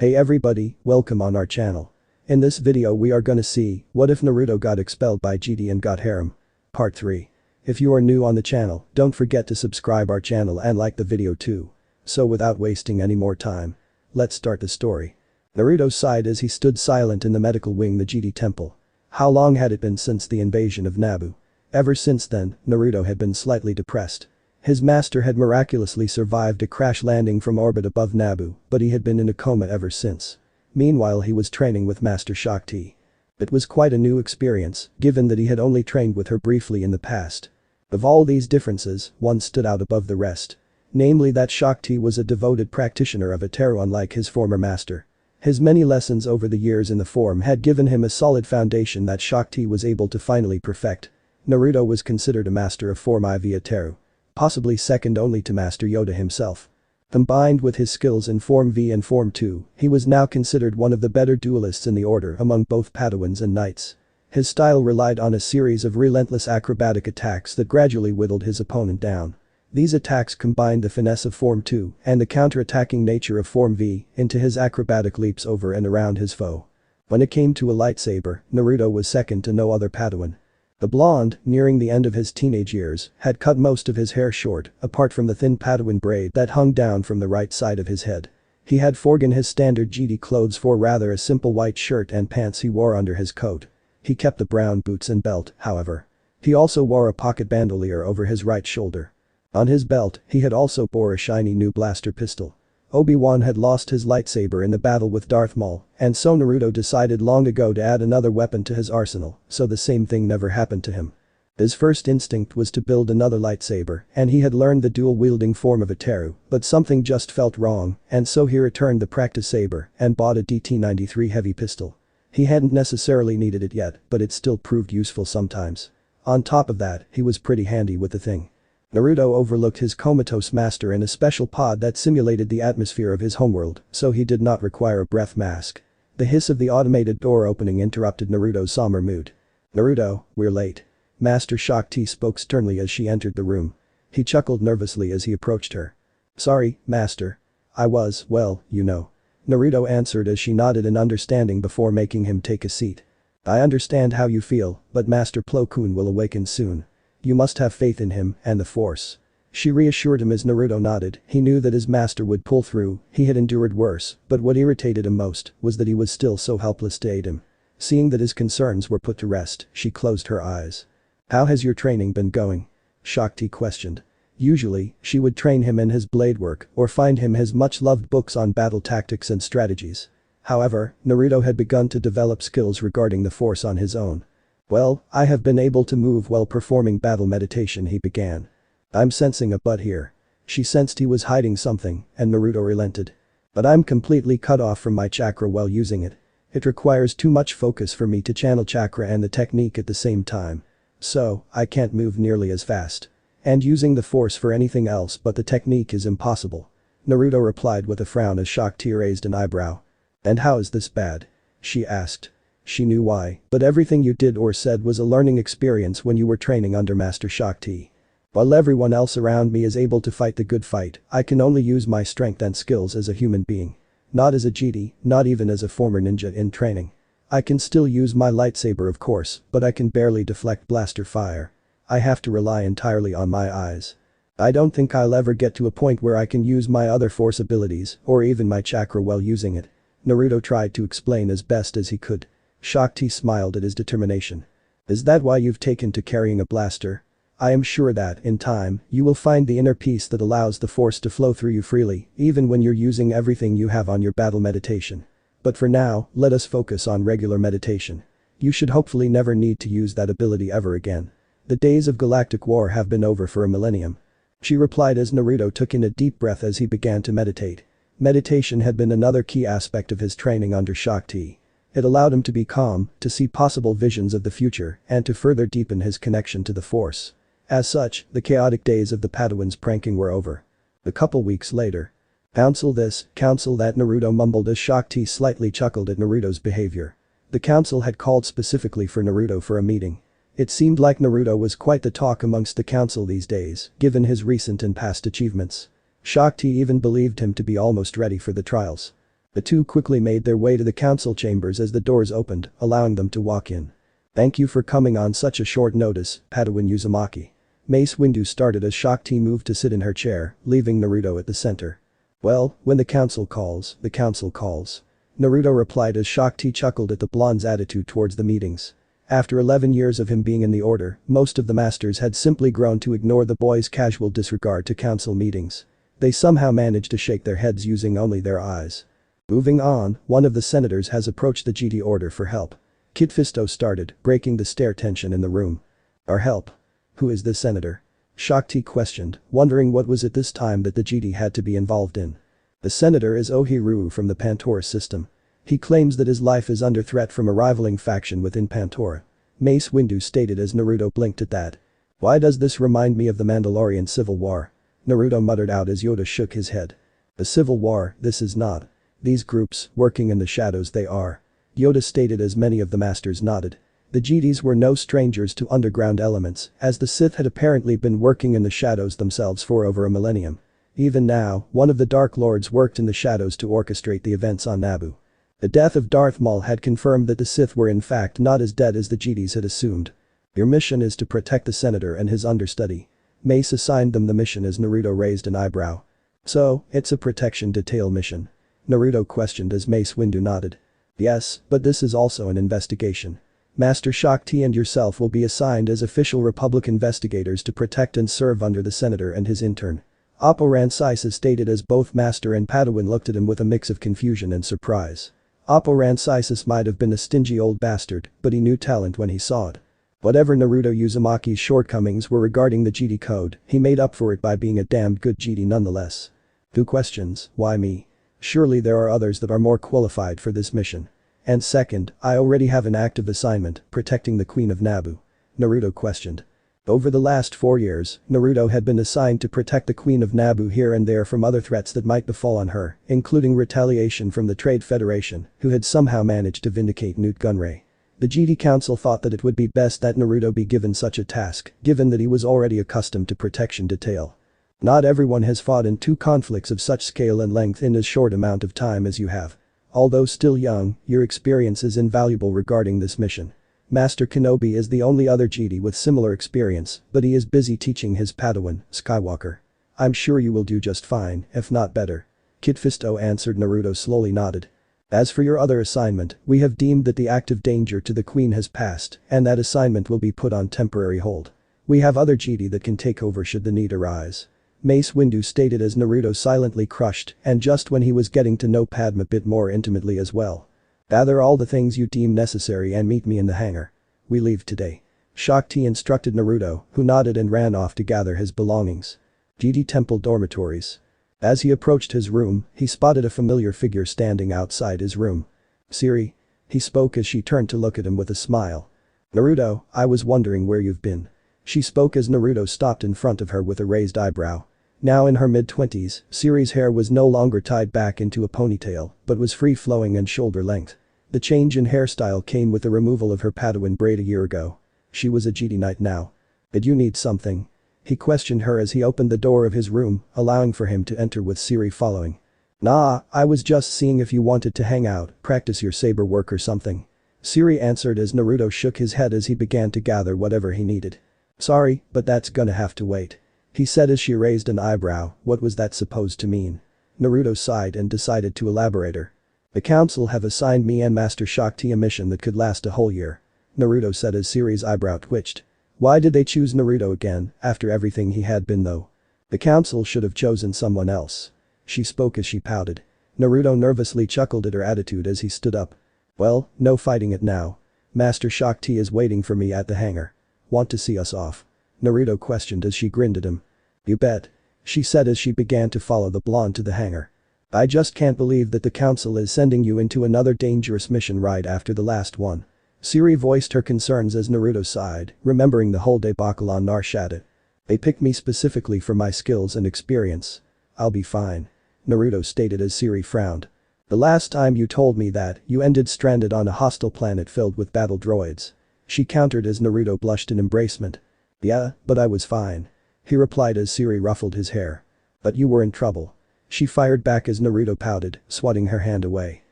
Hey everybody, welcome on our channel. In this video we are gonna see, what if Naruto got expelled by Jedi and got Harem? Part 3. If you are new on the channel, don't forget to subscribe our channel and like the video too. So without wasting any more time, let's start the story. Naruto sighed as he stood silent in the medical wing the Jedi temple. How long had it been since the invasion of Naboo? Ever since then, Naruto had been slightly depressed. His master had miraculously survived a crash landing from orbit above Naboo, but he had been in a coma ever since. Meanwhile he was training with Master Shaak. It was quite a new experience, given that he had only trained with her briefly in the past. Of all these differences, one stood out above the rest. Namely that Shaak was a devoted practitioner of Ateru unlike his former master. His many lessons over the years in the form had given him a solid foundation that Shaak was able to finally perfect. Naruto was considered a master of Form IV Ateru. Possibly second only to Master Yoda himself. Combined with his skills in Form V and Form 2, he was now considered one of the better duelists in the order among both Padawans and knights. His style relied on a series of relentless acrobatic attacks that gradually whittled his opponent down. These attacks combined the finesse of Form 2 and the counter-attacking nature of Form V into his acrobatic leaps over and around his foe. When it came to a lightsaber, Naruto was second to no other Padawan. The blonde, nearing the end of his teenage years, had cut most of his hair short, apart from the thin Padawan braid that hung down from the right side of his head. He had forgotten his standard Jedi clothes for rather a simple white shirt and pants he wore under his coat. He kept the brown boots and belt, however. He also wore a pocket bandolier over his right shoulder. On his belt, he had also bore a shiny new blaster pistol. Obi-Wan had lost his lightsaber in the battle with Darth Maul, and so Naruto decided long ago to add another weapon to his arsenal, so the same thing never happened to him. His first instinct was to build another lightsaber, and he had learned the dual-wielding form of Ateru, but something just felt wrong, and so he returned the practice saber and bought a DT-93 heavy pistol. He hadn't necessarily needed it yet, but it still proved useful sometimes. On top of that, he was pretty handy with the thing. Naruto overlooked his comatose master in a special pod that simulated the atmosphere of his homeworld, so he did not require a breath mask. The hiss of the automated door opening interrupted Naruto's somber mood. "Naruto, we're late." Master Shaak spoke sternly as she entered the room. He chuckled nervously as he approached her. "Sorry, master. I was, well, you know." Naruto answered as she nodded in understanding before making him take a seat. "I understand how you feel, but Master Plo Koon will awaken soon. You must have faith in him and the Force." She reassured him as Naruto nodded. He knew that his master would pull through, he had endured worse, but what irritated him most was that he was still so helpless to aid him. Seeing that his concerns were put to rest, she closed her eyes. "How has your training been going?" Shaak questioned. Usually, she would train him in his blade work or find him his much-loved books on battle tactics and strategies. However, Naruto had begun to develop skills regarding the Force on his own. "Well, I have been able to move while performing battle meditation," he began. "I'm sensing a but here." She sensed he was hiding something, and Naruto relented. "But I'm completely cut off from my chakra while using it. It requires too much focus for me to channel chakra and the technique at the same time. So, I can't move nearly as fast. And using the Force for anything else but the technique is impossible." Naruto replied with a frown as Shaak raised an eyebrow. "And how is this bad?" she asked. She knew why, but everything you did or said was a learning experience when you were training under Master Shaak. "While everyone else around me is able to fight the good fight, I can only use my strength and skills as a human being. Not as a Jedi, not even as a former ninja in training. I can still use my lightsaber of course, but I can barely deflect blaster fire. I have to rely entirely on my eyes. I don't think I'll ever get to a point where I can use my other Force abilities or even my chakra while using it." Naruto tried to explain as best as he could. Shaak smiled at his determination. "Is that why you've taken to carrying a blaster? I am sure that, in time, you will find the inner peace that allows the Force to flow through you freely, even when you're using everything you have on your battle meditation. But for now, let us focus on regular meditation. You should hopefully never need to use that ability ever again. The days of galactic war have been over for a millennium." She replied as Naruto took in a deep breath as he began to meditate. Meditation had been another key aspect of his training under Shaak. It allowed him to be calm, to see possible visions of the future, and to further deepen his connection to the Force. As such, the chaotic days of the Padawans pranking were over. A couple weeks later. "Council this, council that," Naruto mumbled as Shaak slightly chuckled at Naruto's behavior. The council had called specifically for Naruto for a meeting. It seemed like Naruto was quite the talk amongst the council these days, given his recent and past achievements. Shaak even believed him to be almost ready for the trials. The two quickly made their way to the council chambers as the doors opened, allowing them to walk in. Thank you for coming on such a short notice, Padawan Uzumaki. Mace Windu started as Shaak Ti moved to sit in her chair, leaving Naruto at the center. Well, when the council calls, the council calls. Naruto replied as Shaak Ti chuckled at the blonde's attitude towards the meetings. After 11 years of him being in the order, most of the masters had simply grown to ignore the boy's casual disregard to council meetings. They somehow managed to shake their heads using only their eyes. Moving on, one of the senators has approached the GD order for help. Kid Fisto started, breaking the stare tension in the room. Our help? Who is this senator? Shaak Ti questioned, wondering what was it this time that the GD had to be involved in. The senator is Ohiru from the Pantora system. He claims that his life is under threat from a rivaling faction within Pantora. Mace Windu stated as Naruto blinked at that. Why does this remind me of the Mandalorian Civil War? Naruto muttered out as Yoda shook his head. The Civil War, this is not. These groups, working in the shadows they are. Yoda stated as many of the masters nodded. The GDs were no strangers to underground elements, as the Sith had apparently been working in the shadows themselves for over a millennium. Even now, one of the Dark Lords worked in the shadows to orchestrate the events on Naboo. The death of Darth Maul had confirmed that the Sith were in fact not as dead as the GDs had assumed. Your mission is to protect the senator and his understudy. Mace assigned them the mission as Naruto raised an eyebrow. So, it's a protection detail mission? Naruto questioned as Mace Windu nodded. Yes, but this is also an investigation. Master Shaak Ti and yourself will be assigned as official Republic investigators to protect and serve under the senator and his intern. Oppo Rancisis stated as both Master and Padawan looked at him with a mix of confusion and surprise. Oppo Rancisis might have been a stingy old bastard, but he knew talent when he saw it. Whatever Naruto Uzumaki's shortcomings were regarding the GD code, he made up for it by being a damned good GD nonetheless. Who questions, why me? Surely there are others that are more qualified for this mission. And second, I already have an active assignment, protecting the Queen of Naboo. Naruto questioned. Over the last 4 years, Naruto had been assigned to protect the Queen of Naboo here and there from other threats that might befall on her, including retaliation from the Trade Federation, who had somehow managed to vindicate Newt Gunray. The GD Council thought that it would be best that Naruto be given such a task, given that he was already accustomed to protection detail. Not everyone has fought in 2 conflicts of such scale and length in as short amount of time as you have. Although still young, your experience is invaluable regarding this mission. Master Kenobi is the only other GD with similar experience, but he is busy teaching his Padawan, Skywalker. I'm sure you will do just fine, if not better. Kid Fisto answered. Naruto slowly nodded. As for your other assignment, we have deemed that the active danger to the Queen has passed, and that assignment will be put on temporary hold. We have other GD that can take over should the need arise. Mace Windu stated as Naruto silently crushed, and just when he was getting to know Padme a bit more intimately as well. Gather all the things you deem necessary and meet me in the hangar. We leave today. Shaak Ti instructed Naruto, who nodded and ran off to gather his belongings. GD Temple dormitories. As he approached his room, he spotted a familiar figure standing outside his room. Siri? He spoke as she turned to look at him with a smile. Naruto, I was wondering where you've been. She spoke as Naruto stopped in front of her with a raised eyebrow. Now in her mid-20s, Siri's hair was no longer tied back into a ponytail, but was free-flowing and shoulder-length. The change in hairstyle came with the removal of her Padawan braid a year ago. She was a GD Knight now. Did you need something? He questioned her as he opened the door of his room, allowing for him to enter with Siri following. Nah, I was just seeing if you wanted to hang out, practice your saber work or something. Siri answered as Naruto shook his head as he began to gather whatever he needed. Sorry, but that's gonna have to wait. He said as she raised an eyebrow. What was that supposed to mean? Naruto sighed and decided to elaborate her. The council have assigned me and Master Shaak Ti a mission that could last a whole year. Naruto said as Siri's eyebrow twitched. Why did they choose Naruto again, after everything he had been though? The council should have chosen someone else. She spoke as she pouted. Naruto nervously chuckled at her attitude as he stood up. Well, no fighting it now. Master Shaak Ti is waiting for me at the hangar. Want to see us off? Naruto questioned as she grinned at him. You bet. She said as she began to follow the blonde to the hangar. I just can't believe that the council is sending you into another dangerous mission right after the last one. Siri voiced her concerns as Naruto sighed, remembering the whole debacle on Nar Shaddaa. They picked me specifically for my skills and experience. I'll be fine. Naruto stated as Siri frowned. The last time you told me that, you ended stranded on a hostile planet filled with battle droids. She countered as Naruto blushed in embracement. Yeah, but I was fine. He replied as Siri ruffled his hair. But you were in trouble. She fired back as Naruto pouted, swatting her hand away.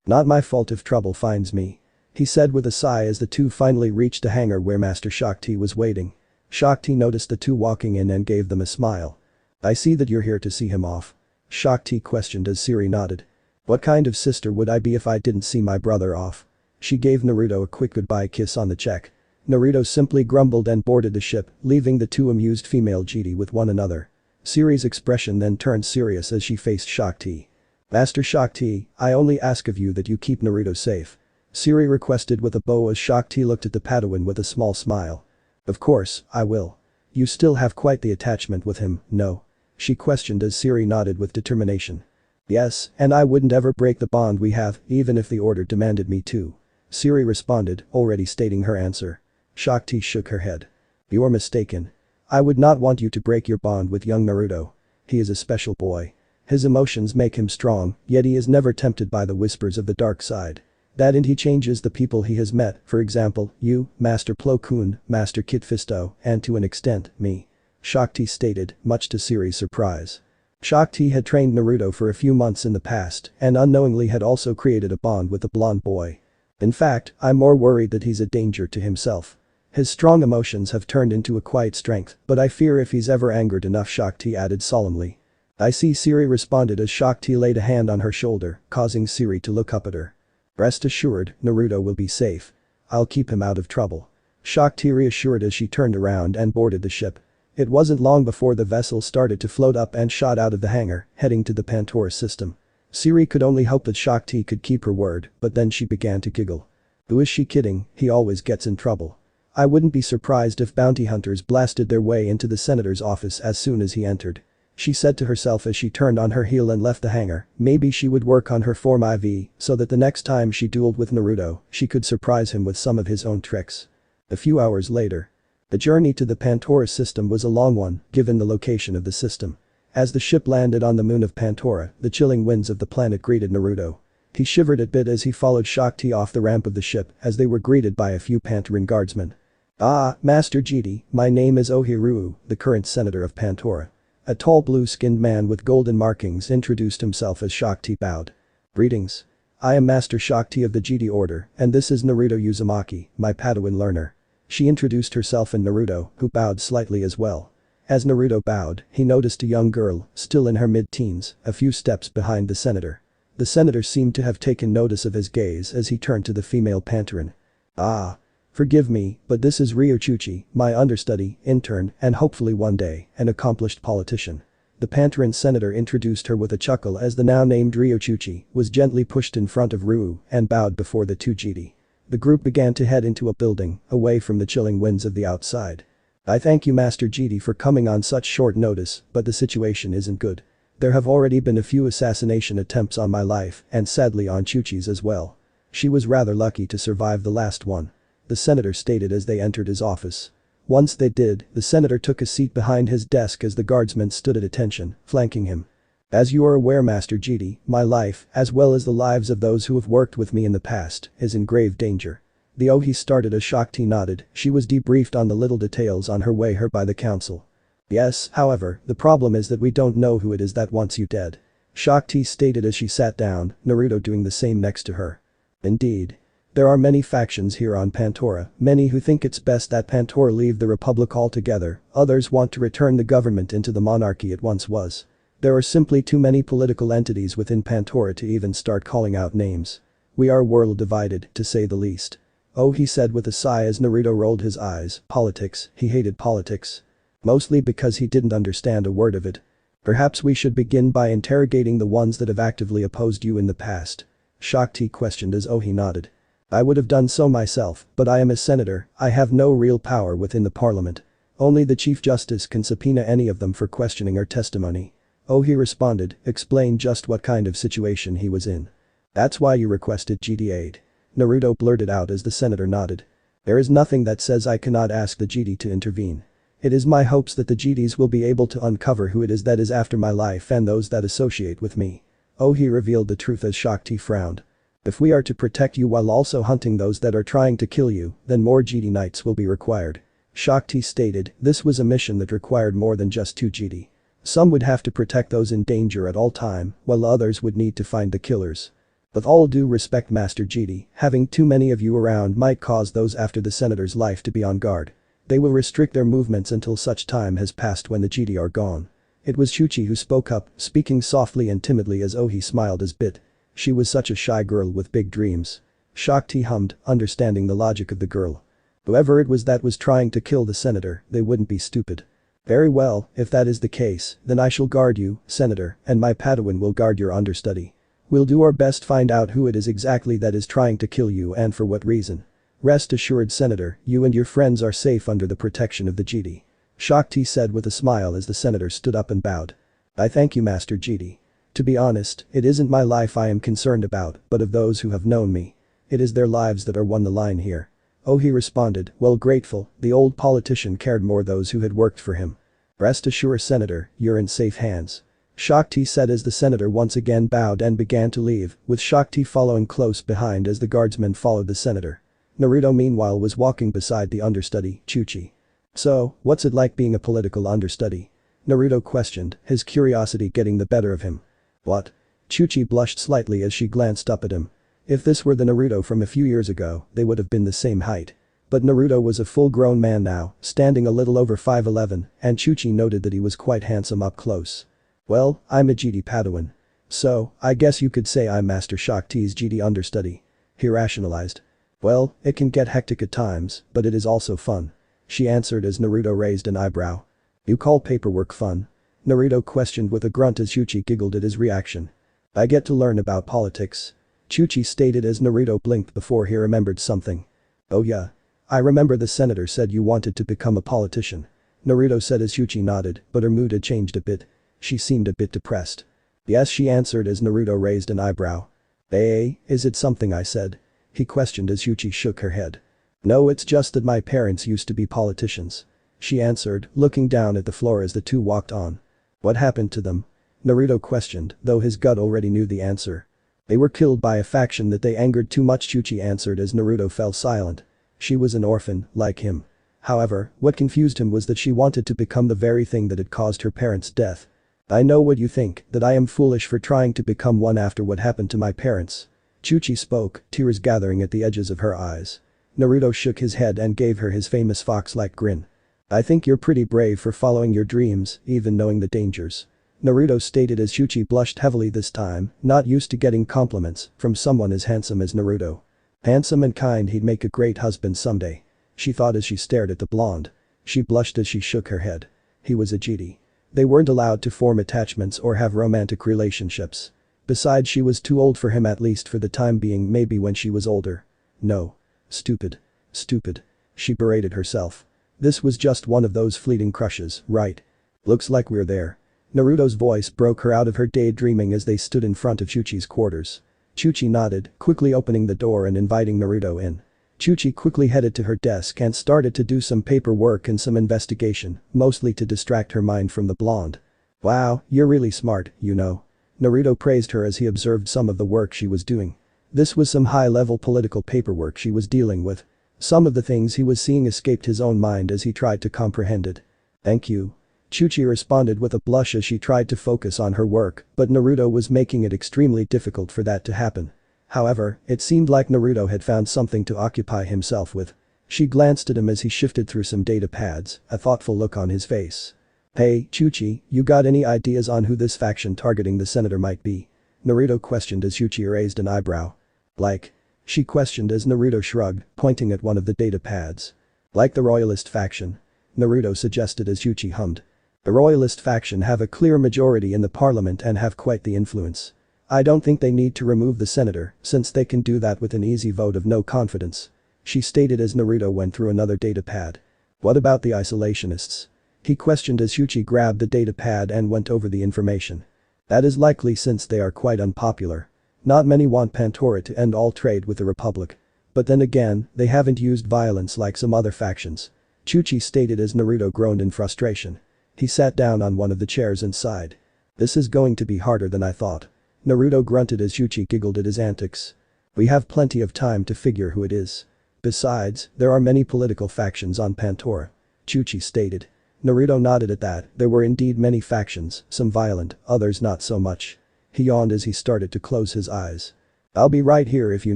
Not my fault if trouble finds me. He said with a sigh as the two finally reached a hangar where Master Shaak was waiting. Shaak noticed the two walking in and gave them a smile. I see that you're here to see him off. Shaak questioned as Siri nodded. What kind of sister would I be if I didn't see my brother off? She gave Naruto a quick goodbye kiss on the cheek. Naruto simply grumbled and boarded the ship, leaving the two amused female Jedi with one another. Siri's expression then turned serious as she faced Shaak. Master Shaak, I only ask of you that you keep Naruto safe. Siri requested with a bow as Shaak looked at the Padawan with a small smile. Of course, I will. You still have quite the attachment with him, no? She questioned as Siri nodded with determination. Yes, and I wouldn't ever break the bond we have, even if the order demanded me to. Siri responded, already stating her answer. Shaak shook her head. You're mistaken. I would not want you to break your bond with young Naruto. He is a special boy. His emotions make him strong, yet he is never tempted by the whispers of the dark side. That and he changes the people he has met, for example, you, Master Plo Koon, Master Kit Fisto, and to an extent, me. Shaak stated, much to Siri's surprise. Shaak had trained Naruto for a few months in the past and unknowingly had also created a bond with the blonde boy. In fact, I'm more worried that he's a danger to himself. His strong emotions have turned into a quiet strength, but I fear if he's ever angered enough, Shaak added solemnly. I see, Siri responded as Shaak laid a hand on her shoulder, causing Siri to look up at her. Rest assured, Naruto will be safe. I'll keep him out of trouble. Shaak reassured as she turned around and boarded the ship. It wasn't long before the vessel started to float up and shot out of the hangar, heading to the Pantora system. Siri could only hope that Shaak could keep her word, but then she began to giggle. Who is she kidding? He always gets in trouble. I wouldn't be surprised if bounty hunters blasted their way into the senator's office as soon as he entered. She said to herself as she turned on her heel and left the hangar, maybe she would work on her form IV so that the next time she dueled with Naruto, she could surprise him with some of his own tricks. A few hours later. The journey to the Pantora system was a long one, given the location of the system. As the ship landed on the moon of Pantora, the chilling winds of the planet greeted Naruto. He shivered a bit as he followed Shaak off the ramp of the ship as they were greeted by a few Pantoran guardsmen. Ah, Master Jedi, my name is Ohiru, the current senator of Pantora. A tall blue-skinned man with golden markings introduced himself as Shaak bowed. Greetings. I am Master Shaak of the Jedi Order, and this is Naruto Uzumaki, my Padawan learner. She introduced herself and Naruto, who bowed slightly as well. As Naruto bowed, he noticed a young girl, still in her mid-teens, a few steps behind the senator. The senator seemed to have taken notice of his gaze as he turned to the female Pantoran. Ah. Forgive me, but this is Ryochuchi, my understudy, intern, and hopefully one day, an accomplished politician. The Pantoran senator introduced her with a chuckle as the now named Ryochuchi was gently pushed in front of Ryu and bowed before the two Jedi. The group began to head into a building, away from the chilling winds of the outside. I thank you, Master Jedi, for coming on such short notice, but the situation isn't good. There have already been a few assassination attempts on my life and sadly on Chuchi's as well. She was rather lucky to survive the last one. The senator stated as they entered his office. Once they did, the senator took a seat behind his desk as the guardsmen stood at attention, flanking him. As you are aware, Master Jedi, my life, as well as the lives of those who have worked with me in the past, is in grave danger. The Ohi started as Shaak nodded, she was debriefed on the little details on her way here by the council. Yes, however, the problem is that we don't know who it is that wants you dead. Shaak stated as she sat down, Naruto doing the same next to her. Indeed. There are many factions here on Pantora, many who think it's best that Pantora leave the Republic altogether, others want to return the government into the monarchy it once was. There are simply too many political entities within Pantora to even start calling out names. We are a world divided, to say the least. Oh, he said with a sigh as Naruto rolled his eyes, politics, he hated politics. Mostly because he didn't understand a word of it. Perhaps we should begin by interrogating the ones that have actively opposed you in the past. Shaak questioned as Ohi nodded. I would have done so myself, but I am a senator, I have no real power within the parliament. Only the Chief Justice can subpoena any of them for questioning or testimony. Ohi responded, explain just what kind of situation he was in. That's why you requested Jedi aid. Naruto blurted out as the senator nodded. There is nothing that says I cannot ask the Jedi to intervene. It is my hopes that the Jedis will be able to uncover who it is that is after my life and those that associate with me. Ohi revealed the truth as Shaak frowned. If we are to protect you while also hunting those that are trying to kill you, then more Jedi Knights will be required. Shaak stated, this was a mission that required more than just two Jedi. Some would have to protect those in danger at all time, while others would need to find the killers. With all due respect, Master Jedi, having too many of you around might cause those after the senator's life to be on guard. They will restrict their movements until such time has passed when the Jedi are gone. It was Chuchi who spoke up, speaking softly and timidly as he smiled as bit. She was such a shy girl with big dreams. Shaak hummed, understanding the logic of the girl. Whoever it was that was trying to kill the senator, they wouldn't be stupid. Very well, if that is the case, then I shall guard you, Senator, and my Padawan will guard your understudy. We'll do our best find out who it is exactly that is trying to kill you and for what reason. Rest assured, Senator, you and your friends are safe under the protection of the Jedi. Shaak said with a smile as the senator stood up and bowed. I thank you, Master Jedi. To be honest, it isn't my life I am concerned about, but of those who have known me. It is their lives that are on the line here. Oh, he responded, well grateful, the old politician cared more those who had worked for him. Rest assured, Senator, you're in safe hands. Shaak said as the senator once again bowed and began to leave, with Shaak following close behind as the guardsmen followed the senator. Naruto meanwhile was walking beside the understudy, Chuchi. So, what's it like being a political understudy? Naruto questioned, his curiosity getting the better of him. What? Chuchi blushed slightly as she glanced up at him. If this were the Naruto from a few years ago, they would have been the same height. But Naruto was a full-grown man now, standing a little over 5'11", and Chuchi noted that he was quite handsome up close. Well, I'm a Jedi Padawan. So, I guess you could say I'm Master Shaak's Jedi understudy. He rationalized. Well, it can get hectic at times, but it is also fun. She answered as Naruto raised an eyebrow. You call paperwork fun? Naruto questioned with a grunt as Chuchi giggled at his reaction. I get to learn about politics. Chuchi stated as Naruto blinked before he remembered something. Oh yeah. I remember the senator said you wanted to become a politician. Naruto said as Chuchi nodded, but her mood had changed a bit. She seemed a bit depressed. Yes, she answered as Naruto raised an eyebrow. Is it something I said? He questioned as Chuchi shook her head. No, it's just that my parents used to be politicians. She answered, looking down at the floor as the two walked on. What happened to them? Naruto questioned, though his gut already knew the answer. They were killed by a faction that they angered too much, Chuchi answered as Naruto fell silent. She was an orphan, like him. However, what confused him was that she wanted to become the very thing that had caused her parents' death. I know what you think, that I am foolish for trying to become one after what happened to my parents. Chuchi spoke, tears gathering at the edges of her eyes. Naruto shook his head and gave her his famous fox-like grin. I think you're pretty brave for following your dreams, even knowing the dangers. Naruto stated as Chuchi blushed heavily this time, not used to getting compliments from someone as handsome as Naruto. Handsome and kind, he'd make a great husband someday. She thought as she stared at the blonde. She blushed as she shook her head. He was a Jedi. They weren't allowed to form attachments or have romantic relationships. Besides, she was too old for him, at least for the time being, maybe when she was older. No. Stupid. Stupid. She berated herself. This was just one of those fleeting crushes, right? Looks like we're there. Naruto's voice broke her out of her daydreaming as they stood in front of Chuchi's quarters. Chuchi nodded, quickly opening the door and inviting Naruto in. Chuchi quickly headed to her desk and started to do some paperwork and some investigation, mostly to distract her mind from the blonde. Wow, you're really smart, you know. Naruto praised her as he observed some of the work she was doing. This was some high-level political paperwork she was dealing with. Some of the things he was seeing escaped his own mind as he tried to comprehend it. Thank you. Chuchi responded with a blush as she tried to focus on her work, but Naruto was making it extremely difficult for that to happen. However, it seemed like Naruto had found something to occupy himself with. She glanced at him as he shifted through some data pads, a thoughtful look on his face. Hey, Chuchi, you got any ideas on who this faction targeting the senator might be? Naruto questioned as Chuchi raised an eyebrow. Like? She questioned as Naruto shrugged, pointing at one of the data pads. Like the royalist faction? Naruto suggested as Chuchi hummed. The royalist faction have a clear majority in the parliament and have quite the influence. I don't think they need to remove the senator, since they can do that with an easy vote of no confidence. She stated as Naruto went through another data pad. What about the isolationists? He questioned as Chuchi grabbed the data pad and went over the information. That is likely since they are quite unpopular. Not many want Pantora to end all trade with the Republic. But then again, they haven't used violence like some other factions. Chuchi stated as Naruto groaned in frustration. He sat down on one of the chairs and sighed. This is going to be harder than I thought. Naruto grunted as Chuchi giggled at his antics. We have plenty of time to figure who it is. Besides, there are many political factions on Pantora. Chuchi stated. Naruto nodded at that. There were indeed many factions, some violent, others not so much. He yawned as he started to close his eyes. "I'll be right here if you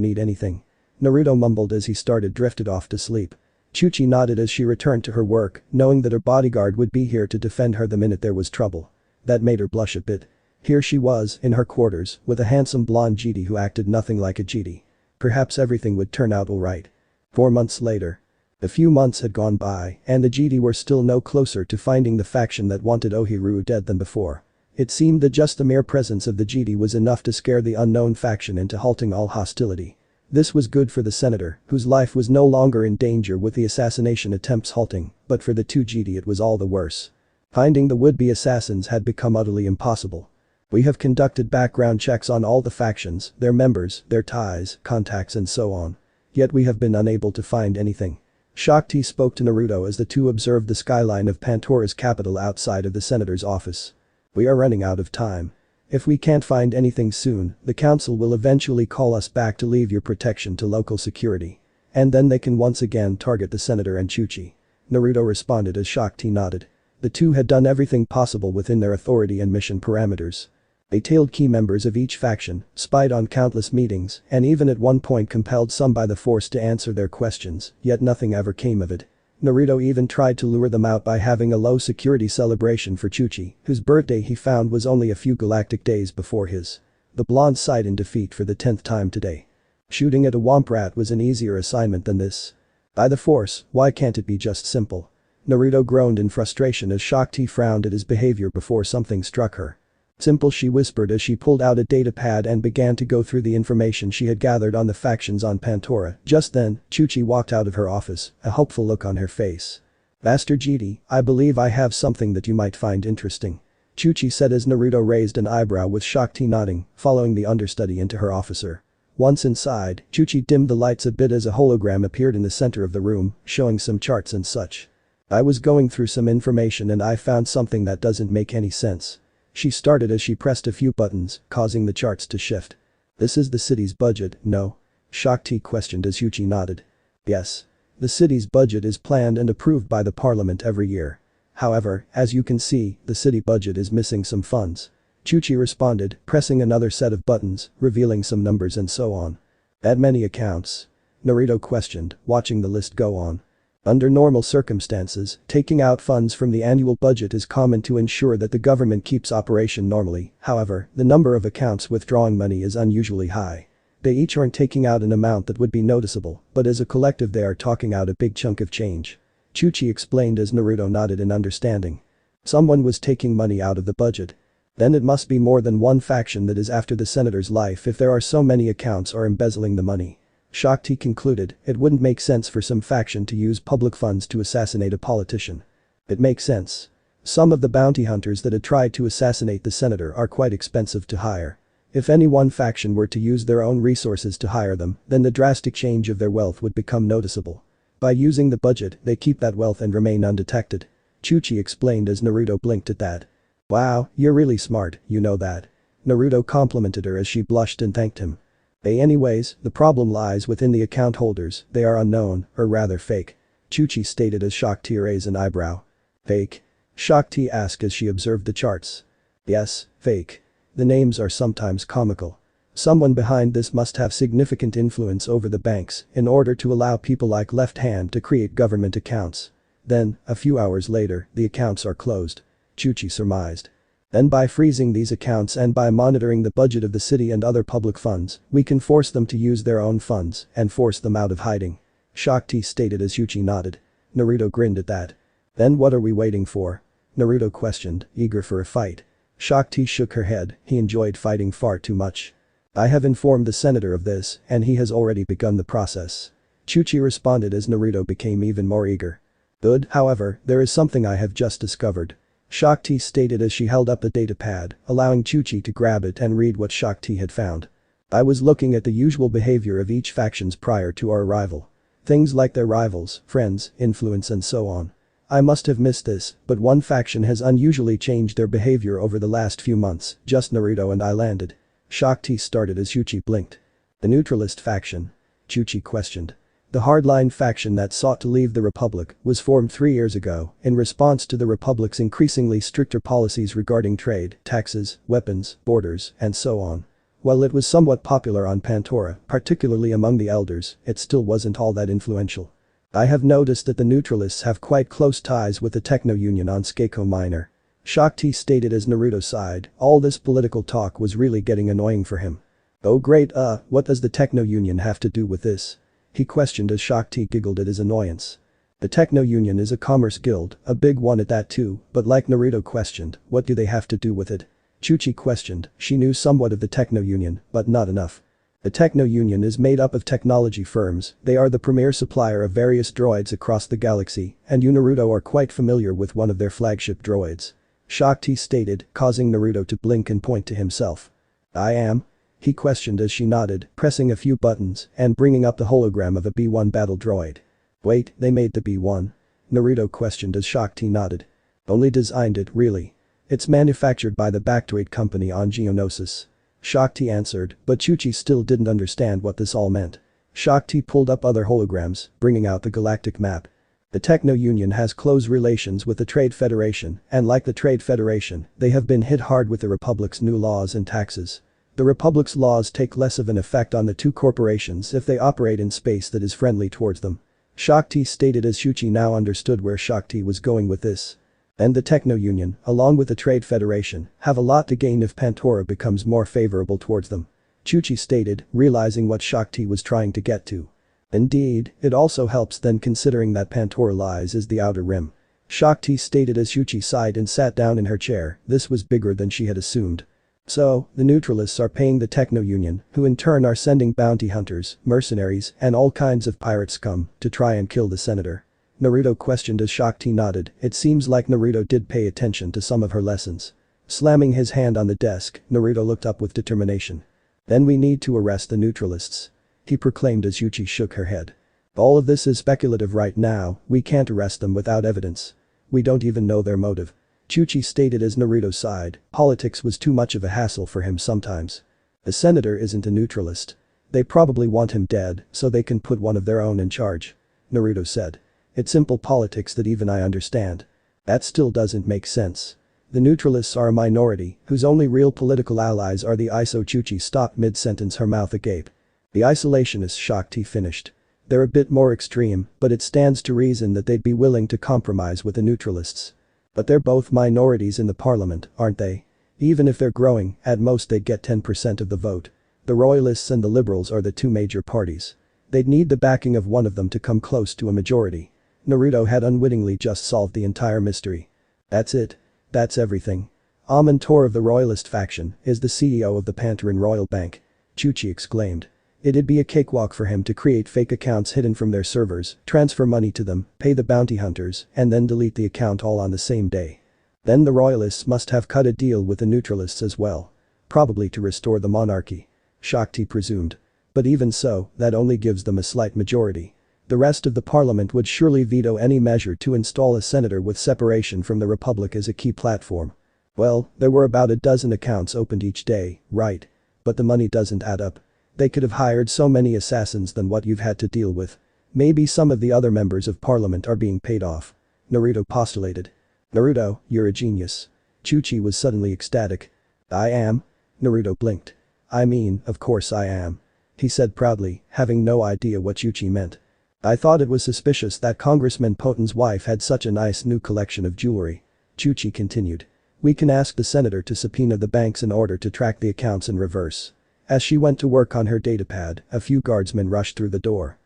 need anything." Naruto mumbled as he drifted off to sleep. Chuchi nodded as she returned to her work, knowing that her bodyguard would be here to defend her the minute there was trouble. That made her blush a bit. Here she was, in her quarters, with a handsome blonde GD who acted nothing like a GD. Perhaps everything would turn out alright. 4 months later. A few months had gone by, and the GD were still no closer to finding the faction that wanted Ohiru dead than before. It seemed that just the mere presence of the GD was enough to scare the unknown faction into halting all hostility. This was good for the senator, whose life was no longer in danger with the assassination attempts halting, but for the two GD it was all the worse. Finding the would-be assassins had become utterly impossible. "We have conducted background checks on all the factions, their members, their ties, contacts and so on. Yet we have been unable to find anything." Shaak spoke to Naruto as the two observed the skyline of Pantora's capital outside of the senator's office. "We are running out of time. If we can't find anything soon, the council will eventually call us back to leave your protection to local security. And then they can once again target the senator and Chuchi." Naruto responded as Shaak nodded. The two had done everything possible within their authority and mission parameters. They tailed key members of each faction, spied on countless meetings, and even at one point compelled some by the force to answer their questions, yet nothing ever came of it. Naruto even tried to lure them out by having a low-security celebration for Chuchi, whose birthday he found was only a few galactic days before his. The blonde sighed in defeat for the 10th time today. Shooting at a womp rat was an easier assignment than this. By the force, why can't it be just simple? Naruto groaned in frustration as Shaak frowned at his behavior before something struck her. "Simple," she whispered as she pulled out a datapad and began to go through the information she had gathered on the factions on Pantora. Just then, Chuchi walked out of her office, a hopeful look on her face. "Master GD, I believe I have something that you might find interesting," Chuchi said as Naruto raised an eyebrow with Shaak nodding, following the understudy into her officer. Once inside, Chuchi dimmed the lights a bit as a hologram appeared in the center of the room, showing some charts and such. "I was going through some information and I found something that doesn't make any sense." She started as she pressed a few buttons, causing the charts to shift. "This is the city's budget, no?" Shaak questioned as Chuchi nodded. "Yes. The city's budget is planned and approved by the parliament every year. However, as you can see, the city budget is missing some funds." Chuchi responded, pressing another set of buttons, revealing some numbers and so on. "That many accounts?" Naruto questioned, watching the list go on. "Under normal circumstances, taking out funds from the annual budget is common to ensure that the government keeps operation normally. However, the number of accounts withdrawing money is unusually high. They each aren't taking out an amount that would be noticeable, but as a collective they are talking out a big chunk of change." Chuchi explained as Naruto nodded in understanding. "Someone was taking money out of the budget. Then it must be more than one faction that is after the senator's life if there are so many accounts or embezzling the money." Shaak concluded, it wouldn't make sense for some faction to use public funds to assassinate a politician. It makes sense. Some of the bounty hunters that had tried to assassinate the senator are quite expensive to hire. If any one faction were to use their own resources to hire them, then the drastic change of their wealth would become noticeable. By using the budget, they keep that wealth and remain undetected. Chuchi explained as Naruto blinked at that. "Wow, you're really smart, you know that." Naruto complimented her as she blushed and thanked him. Anyways, the problem lies within the account holders, they are unknown, or rather fake." Chuchi stated as Shaak raised an eyebrow. "Fake?" Shaak asked as she observed the charts. "Yes, fake. The names are sometimes comical. Someone behind this must have significant influence over the banks in order to allow people like Left Hand to create government accounts. Then, a few hours later, the accounts are closed," Chuchi surmised. "Then by freezing these accounts and by monitoring the budget of the city and other public funds, we can force them to use their own funds and force them out of hiding," Shaak stated as Chuchi nodded. Naruto grinned at that. "Then what are we waiting for?" Naruto questioned, eager for a fight. Shaak shook her head, he enjoyed fighting far too much. "I have informed the senator of this and he has already begun the process." Chuchi responded as Naruto became even more eager. "Good, however, there is something I have just discovered." Shaak stated as she held up a datapad, allowing Chuchi to grab it and read what Shaak had found. "I was looking at the usual behavior of each factions prior to our arrival. Things like their rivals, friends, influence and so on. I must have missed this, but one faction has unusually changed their behavior over the last few months, just Naruto and I landed." Shaak started as Chuchi blinked. "The neutralist faction?" Chuchi questioned. The hardline faction that sought to leave the Republic was formed 3 years ago in response to the Republic's increasingly stricter policies regarding trade, taxes, weapons, borders, and so on. While it was somewhat popular on Pantora, particularly among the elders, it still wasn't all that influential. I have noticed that the neutralists have quite close ties with the Techno-Union on Skako Minor. Shaak stated as Naruto sighed, all this political talk was really getting annoying for him. Oh great, what does the Techno-Union have to do with this? He questioned as Shaak giggled at his annoyance. The Techno-Union is a commerce guild, a big one at that too, but like Naruto questioned, what do they have to do with it? Chuchi questioned, she knew somewhat of the Techno-Union, but not enough. The Techno-Union is made up of technology firms, they are the premier supplier of various droids across the galaxy, and you Naruto are quite familiar with one of their flagship droids. Shaak stated, causing Naruto to blink and point to himself. I am? He questioned as she nodded, pressing a few buttons and bringing up the hologram of a B1 battle droid. Wait, they made the B1? Naruto questioned as Shaak nodded. Only designed it, really. It's manufactured by the Bactoid company on Geonosis. Shaak answered, but Chuchi still didn't understand what this all meant. Shaak pulled up other holograms, bringing out the galactic map. The Techno-Union has close relations with the Trade Federation, and like the Trade Federation, they have been hit hard with the Republic's new laws and taxes. The Republic's laws take less of an effect on the two corporations if they operate in space that is friendly towards them. Shaak stated as Chuchi now understood where Shaak was going with this. And the Techno-Union, along with the Trade Federation, have a lot to gain if Pantora becomes more favorable towards them. Chuchi stated, realizing what Shaak was trying to get to. Indeed, it also helps then considering that Pantora lies as the outer rim. Shaak stated as Chuchi sighed and sat down in her chair, this was bigger than she had assumed. So, the neutralists are paying the Techno-Union, who in turn are sending bounty hunters, mercenaries, and all kinds of pirate scum to try and kill the senator. Naruto questioned as Shaak nodded, it seems like Naruto did pay attention to some of her lessons. Slamming his hand on the desk, Naruto looked up with determination. Then we need to arrest the neutralists. He proclaimed as Yuchi shook her head. All of this is speculative right now, we can't arrest them without evidence. We don't even know their motive. Chuchi stated as Naruto sighed, politics was too much of a hassle for him sometimes. The senator isn't a neutralist. They probably want him dead so they can put one of their own in charge. Naruto said. It's simple politics that even I understand. That still doesn't make sense. The neutralists are a minority whose only real political allies are the ISO. Chuchi stopped mid-sentence, her mouth agape. The isolationists. Shaak finished. They're a bit more extreme, but it stands to reason that they'd be willing to compromise with the neutralists. But they're both minorities in the parliament, aren't they? Even if they're growing, at most they'd get 10% of the vote. The royalists and the liberals are the two major parties. They'd need the backing of one of them to come close to a majority. Naruto had unwittingly just solved the entire mystery. That's it. That's everything. Pantora of the royalist faction is the CEO of the Pantoran Royal Bank. Chuchi exclaimed. It'd be a cakewalk for him to create fake accounts hidden from their servers, transfer money to them, pay the bounty hunters, and then delete the account all on the same day. Then the royalists must have cut a deal with the neutralists as well. Probably to restore the monarchy. Shaak presumed. But even so, that only gives them a slight majority. The rest of the parliament would surely veto any measure to install a senator with separation from the republic as a key platform. Well, there were about a dozen accounts opened each day, right? But the money doesn't add up. They could have hired so many assassins than what you've had to deal with. Maybe some of the other members of parliament are being paid off. Naruto postulated. Naruto, you're a genius. Chuchi was suddenly ecstatic. I am? Naruto blinked. I mean, of course I am. He said proudly, having no idea what Chuchi meant. I thought it was suspicious that Congressman Poten's wife had such a nice new collection of jewelry. Chuchi continued. We can ask the senator to subpoena the banks in order to track the accounts in reverse. As she went to work on her datapad, a few guardsmen rushed through the door.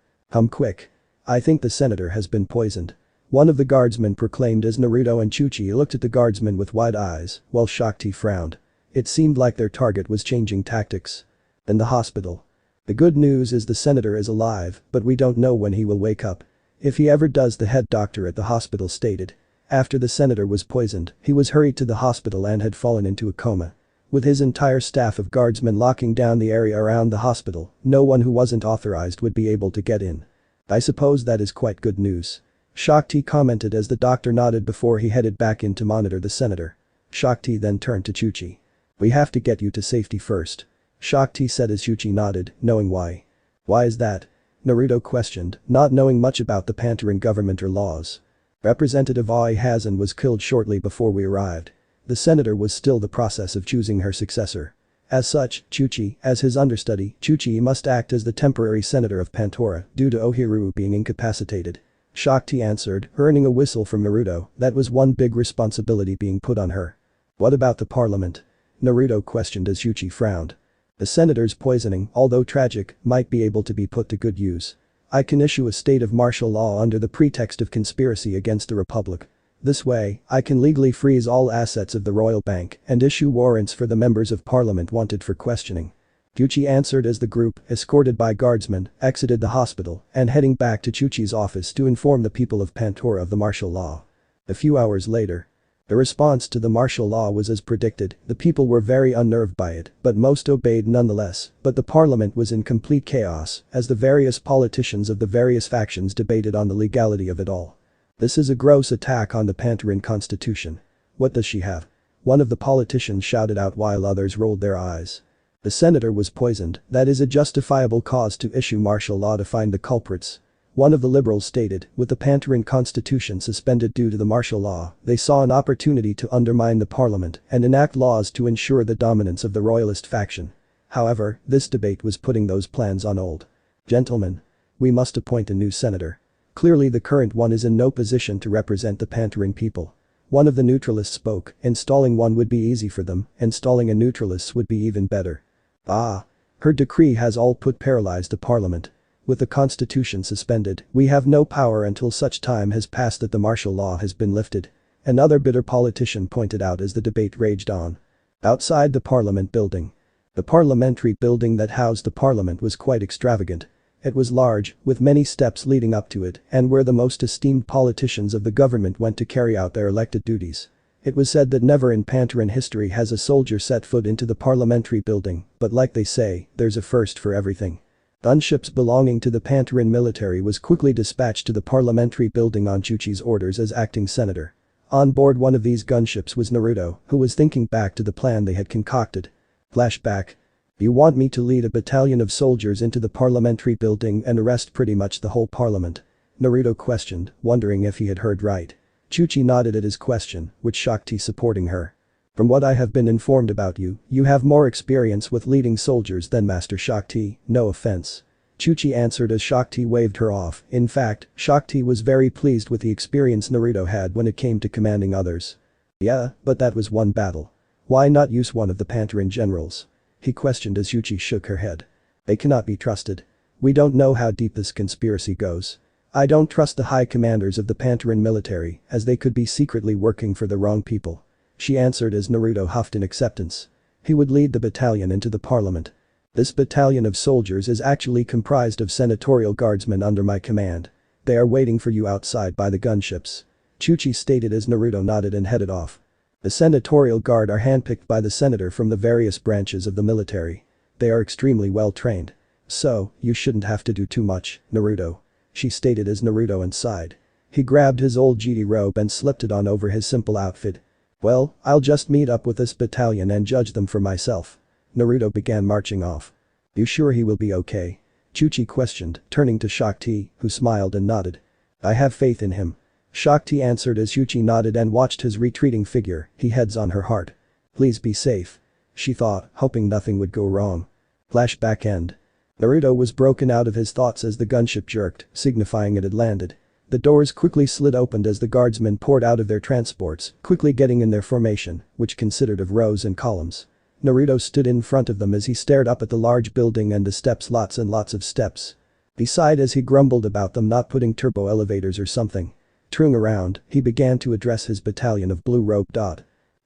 Quick. I think the senator has been poisoned. One of the guardsmen proclaimed as Naruto and Chuchi looked at the guardsman with wide eyes, while Shaak frowned. It seemed like their target was changing tactics. In the hospital. The good news is the senator is alive, but we don't know when he will wake up. If he ever does, the head doctor at the hospital stated. After the senator was poisoned, he was hurried to the hospital and had fallen into a coma. With his entire staff of guardsmen locking down the area around the hospital, no one who wasn't authorized would be able to get in. I suppose that is quite good news. Shaak commented as the doctor nodded before he headed back in to monitor the senator. Shaak then turned to Chuchi. We have to get you to safety first. Shaak said as Chuchi nodded, knowing why. Why is that? Naruto questioned, not knowing much about the Pantoran government or laws. Representative Aoi Hazan was killed shortly before we arrived. The senator was still the process of choosing her successor. As such, Chuchi, as his understudy, Chuchi must act as the temporary senator of Pantora due to Ohiru being incapacitated. Shaak answered, earning a whistle from Naruto, that was one big responsibility being put on her. What about the parliament? Naruto questioned as Chuchi frowned. The senator's poisoning, although tragic, might be able to be put to good use. I can issue a state of martial law under the pretext of conspiracy against the Republic. This way, I can legally freeze all assets of the royal bank and issue warrants for the members of parliament wanted for questioning. Chuchi answered as the group, escorted by guardsmen, exited the hospital and heading back to Chuchi's office to inform the people of Pantora of the martial law. A few hours later. The response to the martial law was as predicted, the people were very unnerved by it, but most obeyed nonetheless, but the parliament was in complete chaos as the various politicians of the various factions debated on the legality of it all. This is a gross attack on the Pantoran constitution. What does she have? One of the politicians shouted out while others rolled their eyes. The senator was poisoned, that is a justifiable cause to issue martial law to find the culprits. One of the liberals stated, with the Pantoran constitution suspended due to the martial law, they saw an opportunity to undermine the parliament and enact laws to ensure the dominance of the royalist faction. However, this debate was putting those plans on hold. Gentlemen. We must appoint a new senator. Clearly the current one is in no position to represent the Pantoran people. One of the neutralists spoke, installing one would be easy for them, installing a neutralist would be even better. Ah. Her decree has all put paralyzed the parliament. With the constitution suspended, we have no power until such time has passed that the martial law has been lifted. Another bitter politician pointed out as the debate raged on. Outside the parliament building. The parliamentary building that housed the parliament was quite extravagant. It was large, with many steps leading up to it, and where the most esteemed politicians of the government went to carry out their elected duties. It was said that never in Pantoran history has a soldier set foot into the parliamentary building, but like they say, there's a first for everything. Gunships belonging to the Pantoran military was quickly dispatched to the parliamentary building on Chuchi's orders as acting senator. On board one of these gunships was Naruto, who was thinking back to the plan they had concocted. Flashback. You want me to lead a battalion of soldiers into the parliamentary building and arrest pretty much the whole parliament? Naruto questioned, wondering if he had heard right. Chuchi nodded at his question, with Shaak supporting her. From what I have been informed about you, you have more experience with leading soldiers than Master Shaak, no offense. Chuchi answered as Shaak waved her off. In fact, Shaak was very pleased with the experience Naruto had when it came to commanding others. Yeah, but that was one battle. Why not use one of the Pantoran generals? He questioned as Chuchi shook her head. They cannot be trusted. We don't know how deep this conspiracy goes. I don't trust the high commanders of the Pantoran military, as they could be secretly working for the wrong people. She answered as Naruto huffed in acceptance. He would lead the battalion into the parliament. This battalion of soldiers is actually comprised of senatorial guardsmen under my command. They are waiting for you outside by the gunships. Chuchi stated as Naruto nodded and headed off. The senatorial guard are handpicked by the senator from the various branches of the military. They are extremely well trained. So, you shouldn't have to do too much, Naruto. She stated as Naruto sighed. He grabbed his old GD robe and slipped it on over his simple outfit. Well, I'll just meet up with this battalion and judge them for myself. Naruto began marching off. You sure he will be okay? Chuchi questioned, turning to Shaak, who smiled and nodded. I have faith in him. Shaak answered as Chuchi nodded and watched his retreating figure, he heads on her heart. Please be safe. She thought, hoping nothing would go wrong. Flashback end. Naruto was broken out of his thoughts as the gunship jerked, signifying it had landed. The doors quickly slid open as the guardsmen poured out of their transports, quickly getting in their formation, which consisted of rows and columns. Naruto stood in front of them as he stared up at the large building and the steps, lots and lots of steps. He sighed as he grumbled about them not putting turbo elevators or something. Turning around, he began to address his battalion of blue robe.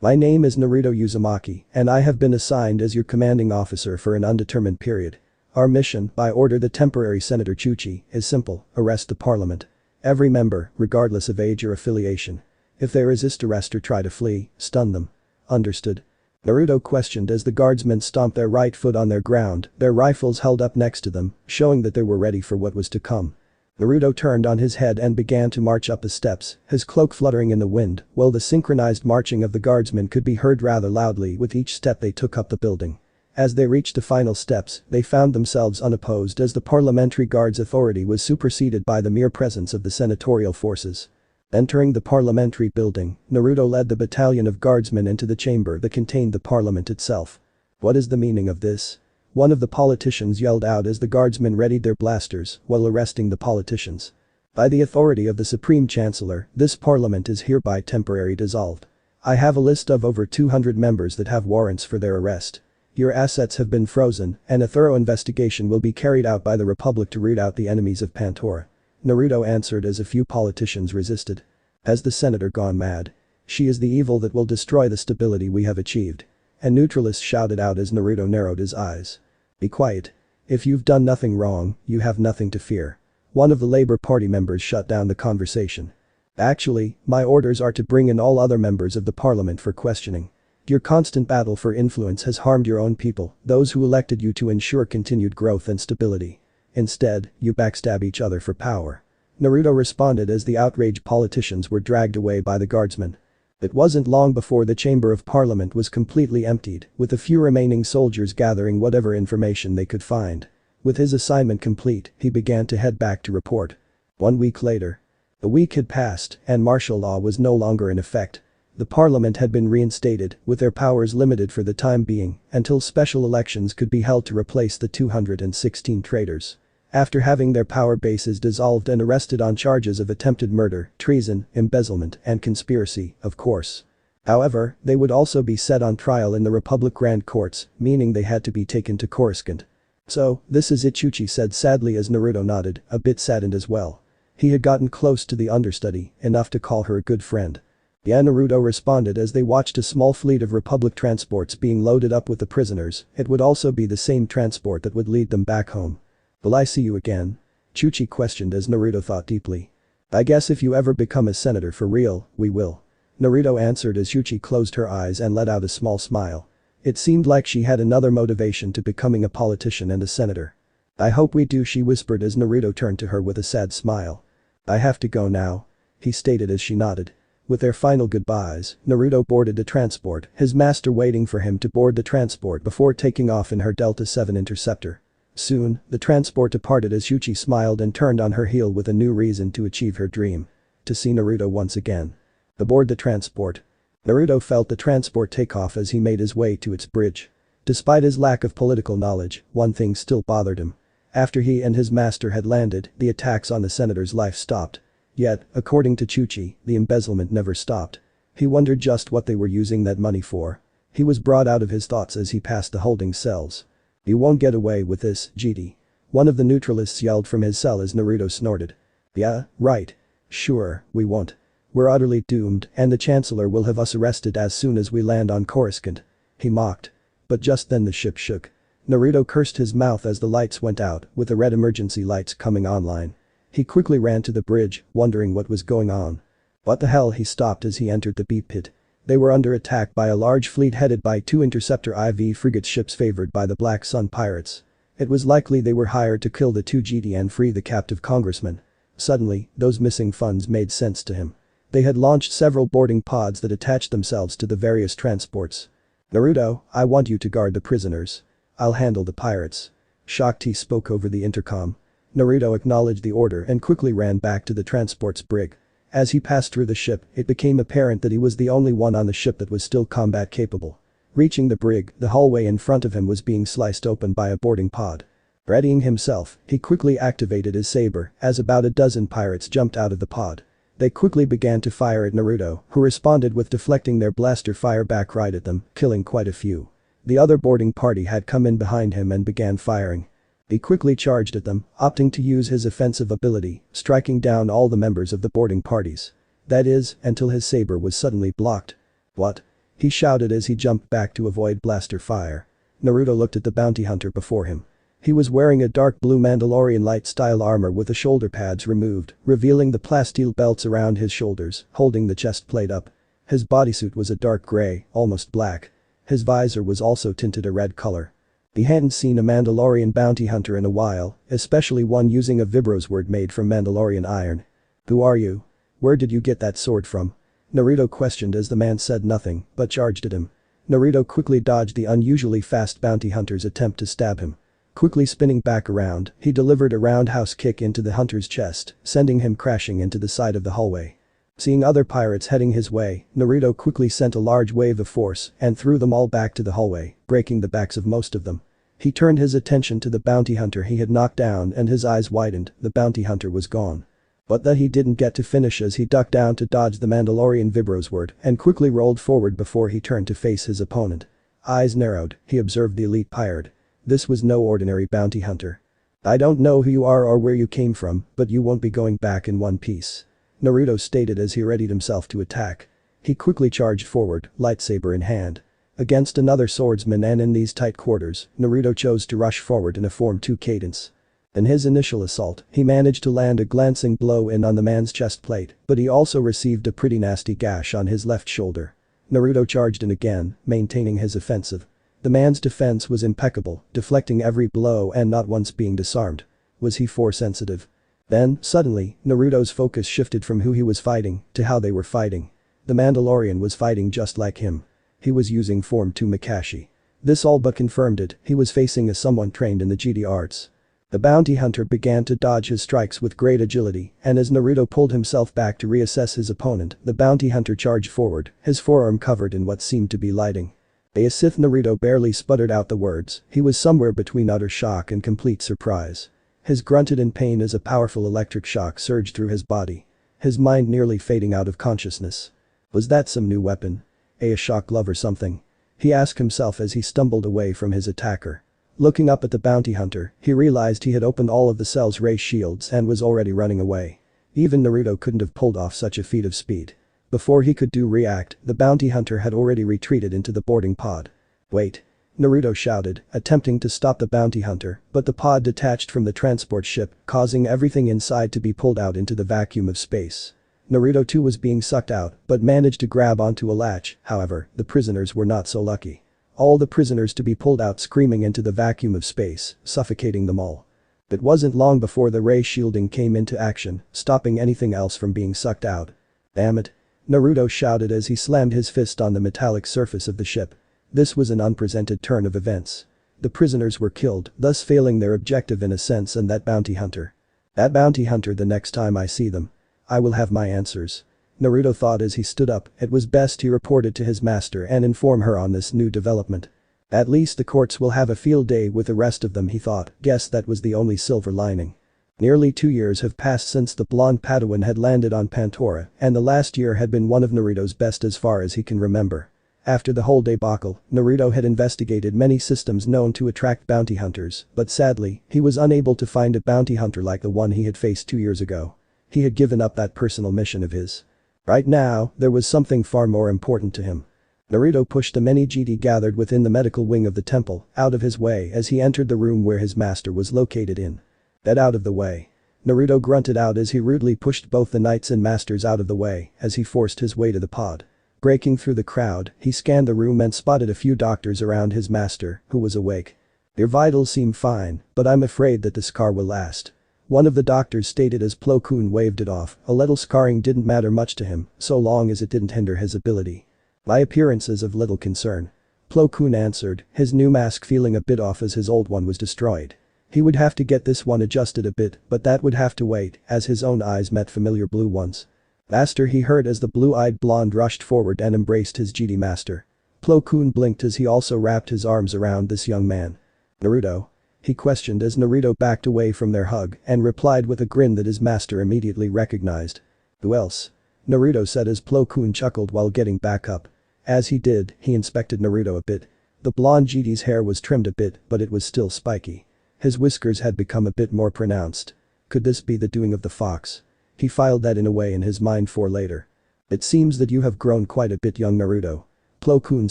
My name is Naruto Uzumaki, and I have been assigned as your commanding officer for an undetermined period. Our mission, by order the temporary Senator Chuchi, is simple: arrest the parliament. Every member, regardless of age or affiliation. If they resist arrest or try to flee, stun them. Understood? Naruto questioned as the guardsmen stomped their right foot on their ground, their rifles held up next to them, showing that they were ready for what was to come. Naruto turned on his head and began to march up the steps, his cloak fluttering in the wind, while the synchronized marching of the guardsmen could be heard rather loudly with each step they took up the building. As they reached the final steps, they found themselves unopposed as the parliamentary guard's authority was superseded by the mere presence of the senatorial forces. Entering the parliamentary building, Naruto led the battalion of guardsmen into the chamber that contained the parliament itself. "What is the meaning of this?" one of the politicians yelled out as the guardsmen readied their blasters while arresting the politicians. "By the authority of the Supreme Chancellor, this parliament is hereby temporarily dissolved. I have a list of over 200 members that have warrants for their arrest. Your assets have been frozen, and a thorough investigation will be carried out by the Republic to root out the enemies of Pantora." Naruto answered as a few politicians resisted. "Has the senator gone mad? She is the evil that will destroy the stability we have achieved." A neutralist shouted out as Naruto narrowed his eyes. "Be quiet. If you've done nothing wrong, you have nothing to fear." One of the Labour Party members shut down the conversation. "Actually, my orders are to bring in all other members of the parliament for questioning. Your constant battle for influence has harmed your own people, those who elected you to ensure continued growth and stability. Instead, you backstab each other for power." Naruto responded as the outraged politicians were dragged away by the guardsmen. It wasn't long before the chamber of parliament was completely emptied, with a few remaining soldiers gathering whatever information they could find. With his assignment complete, he began to head back to report. 1 week later. A week had passed, and martial law was no longer in effect. The parliament had been reinstated, with their powers limited for the time being, until special elections could be held to replace the 216 traitors. After having their power bases dissolved and arrested on charges of attempted murder, treason, embezzlement, and conspiracy, of course. However, they would also be set on trial in the Republic Grand Courts, meaning they had to be taken to Coruscant. "So, this is it," Chuchi said sadly as Naruto nodded, a bit saddened as well. He had gotten close to the understudy, enough to call her a good friend. "Yeah," Naruto responded as they watched a small fleet of Republic transports being loaded up with the prisoners. It would also be the same transport that would lead them back home. "Will I see you again?" Chuchi questioned as Naruto thought deeply. "I guess if you ever become a senator for real, we will." Naruto answered as Chuchi closed her eyes and let out a small smile. It seemed like she had another motivation to becoming a politician and a senator. "I hope we do," she whispered as Naruto turned to her with a sad smile. "I have to go now," he stated as she nodded. With their final goodbyes, Naruto boarded the transport, his master waiting for him to board the transport before taking off in her Delta 7 interceptor. Soon, the transport departed as Chuchi smiled and turned on her heel with a new reason to achieve her dream. To see Naruto once again. Aboard the transport. Naruto felt the transport take off as he made his way to its bridge. Despite his lack of political knowledge, one thing still bothered him. After he and his master had landed, the attacks on the senator's life stopped. Yet, according to Chuchi, the embezzlement never stopped. He wondered just what they were using that money for. He was brought out of his thoughts as he passed the holding cells. "You won't get away with this, GD." One of the neutralists yelled from his cell as Naruto snorted. "Yeah, right. Sure, we won't. We're utterly doomed and the Chancellor will have us arrested as soon as we land on Coruscant." He mocked. But just then the ship shook. Naruto cursed his mouth as the lights went out, with the red emergency lights coming online. He quickly ran to the bridge, wondering what was going on. "What the hell?" he stopped as he entered the beep pit. They were under attack by a large fleet headed by 2 interceptor IV frigate ships favored by the Black Sun pirates. It was likely they were hired to kill the 2 GD and free the captive congressman. Suddenly, those missing funds made sense to him. They had launched several boarding pods that attached themselves to the various transports. "Naruto, I want you to guard the prisoners. I'll handle the pirates." Shaak spoke over the intercom. Naruto acknowledged the order and quickly ran back to the transport's brig. As he passed through the ship, it became apparent that he was the only one on the ship that was still combat capable. Reaching the brig, the hallway in front of him was being sliced open by a boarding pod. Readying himself, he quickly activated his saber as about a dozen pirates jumped out of the pod. They quickly began to fire at Naruto, who responded with deflecting their blaster fire back right at them, killing quite a few. The other boarding party had come in behind him and began firing. He quickly charged at them, opting to use his offensive ability, striking down all the members of the boarding parties. That is, until his saber was suddenly blocked. "What?" he shouted as he jumped back to avoid blaster fire. Naruto looked at the bounty hunter before him. He was wearing a dark blue Mandalorian light-style armor with the shoulder pads removed, revealing the plasteel belts around his shoulders, holding the chest plate up. His bodysuit was a dark gray, almost black. His visor was also tinted a red color. He hadn't seen a Mandalorian bounty hunter in a while, especially one using a Vibro sword made from Mandalorian iron. "Who are you? Where did you get that sword from?" Naruto questioned as the man said nothing, but charged at him. Naruto quickly dodged the unusually fast bounty hunter's attempt to stab him. Quickly spinning back around, he delivered a roundhouse kick into the hunter's chest, sending him crashing into the side of the hallway. Seeing other pirates heading his way, Naruto quickly sent a large wave of force and threw them all back to the hallway, breaking the backs of most of them. He turned his attention to the bounty hunter he had knocked down and his eyes widened, the bounty hunter was gone. But that he didn't get to finish as he ducked down to dodge the Mandalorian Vibrosword and quickly rolled forward before he turned to face his opponent. Eyes narrowed, he observed the elite pirate. This was no ordinary bounty hunter. "I don't know who you are or where you came from, but you won't be going back in one piece," Naruto stated as he readied himself to attack. He quickly charged forward, lightsaber in hand. Against another swordsman and in these tight quarters, Naruto chose to rush forward in a Form 2 cadence. In his initial assault, he managed to land a glancing blow in on the man's chest plate, but he also received a pretty nasty gash on his left shoulder. Naruto charged in again, maintaining his offensive. The man's defense was impeccable, deflecting every blow and not once being disarmed. Was he Force sensitive? Then, suddenly, Naruto's focus shifted from who he was fighting to how they were fighting. The Mandalorian was fighting just like him. He was using Form 2 Makashi. This all but confirmed it, he was facing someone trained in the Jedi arts. The bounty hunter began to dodge his strikes with great agility, and as Naruto pulled himself back to reassess his opponent, the bounty hunter charged forward, his forearm covered in what seemed to be lighting. Sith Naruto barely sputtered out the words, he was somewhere between utter shock and complete surprise. His grunted in pain as a powerful electric shock surged through his body. His mind nearly fading out of consciousness. Was that some new weapon? A shock glove or something? He asked himself as he stumbled away from his attacker. Looking up at the bounty hunter, he realized he had opened all of the cell's ray shields and was already running away. Even Naruto couldn't have pulled off such a feat of speed. Before he could react, the bounty hunter had already retreated into the boarding pod. "Wait!" Naruto shouted, attempting to stop the bounty hunter, but the pod detached from the transport ship, causing everything inside to be pulled out into the vacuum of space. Naruto too was being sucked out, but managed to grab onto a latch. However, the prisoners were not so lucky. All the prisoners to be pulled out screaming into the vacuum of space, suffocating them all. It wasn't long before the ray shielding came into action, stopping anything else from being sucked out. "Damn it!" Naruto shouted as he slammed his fist on the metallic surface of the ship. This was an unprecedented turn of events. The prisoners were killed, thus failing their objective in a sense, and that bounty hunter. "That bounty hunter, the next time I see them, I will have my answers," Naruto thought as he stood up. It was best he reported to his master and inform her on this new development. At least the courts will have a field day with the rest of them, he thought. Guess that was the only silver lining. Nearly 2 years have passed since the blonde Padawan had landed on Pantora, and the last year had been one of Naruto's best as far as he can remember. After the whole debacle, Naruto had investigated many systems known to attract bounty hunters, but sadly, he was unable to find a bounty hunter like the one he had faced 2 years ago. He had given up that personal mission of his. Right now, there was something far more important to him. Naruto pushed the many Jedi gathered within the medical wing of the temple out of his way as he entered the room where his master was located in. "Get out of the way." Naruto grunted out as he rudely pushed both the knights and masters out of the way as he forced his way to the pod. Breaking through the crowd, he scanned the room and spotted a few doctors around his master, who was awake. "Your vitals seem fine, but I'm afraid that the scar will last," one of the doctors stated as Plo Koon waved it off. A little scarring didn't matter much to him, so long as it didn't hinder his ability. "My appearance is of little concern," Plo Koon answered, his new mask feeling a bit off as his old one was destroyed. He would have to get this one adjusted a bit, but that would have to wait as his own eyes met familiar blue ones. "Master," he heard as the blue-eyed blonde rushed forward and embraced his Jedi master. Plo Koon blinked as he also wrapped his arms around this young man. "Naruto?" he questioned as Naruto backed away from their hug and replied with a grin that his master immediately recognized. "Who else?" Naruto said as Plo Koon chuckled while getting back up. As he did, he inspected Naruto a bit. The blonde Jedi's hair was trimmed a bit, but it was still spiky. His whiskers had become a bit more pronounced. Could this be the doing of the fox? He filed that in a way in his mind for later. "It seems that you have grown quite a bit, young Naruto," Plo Koon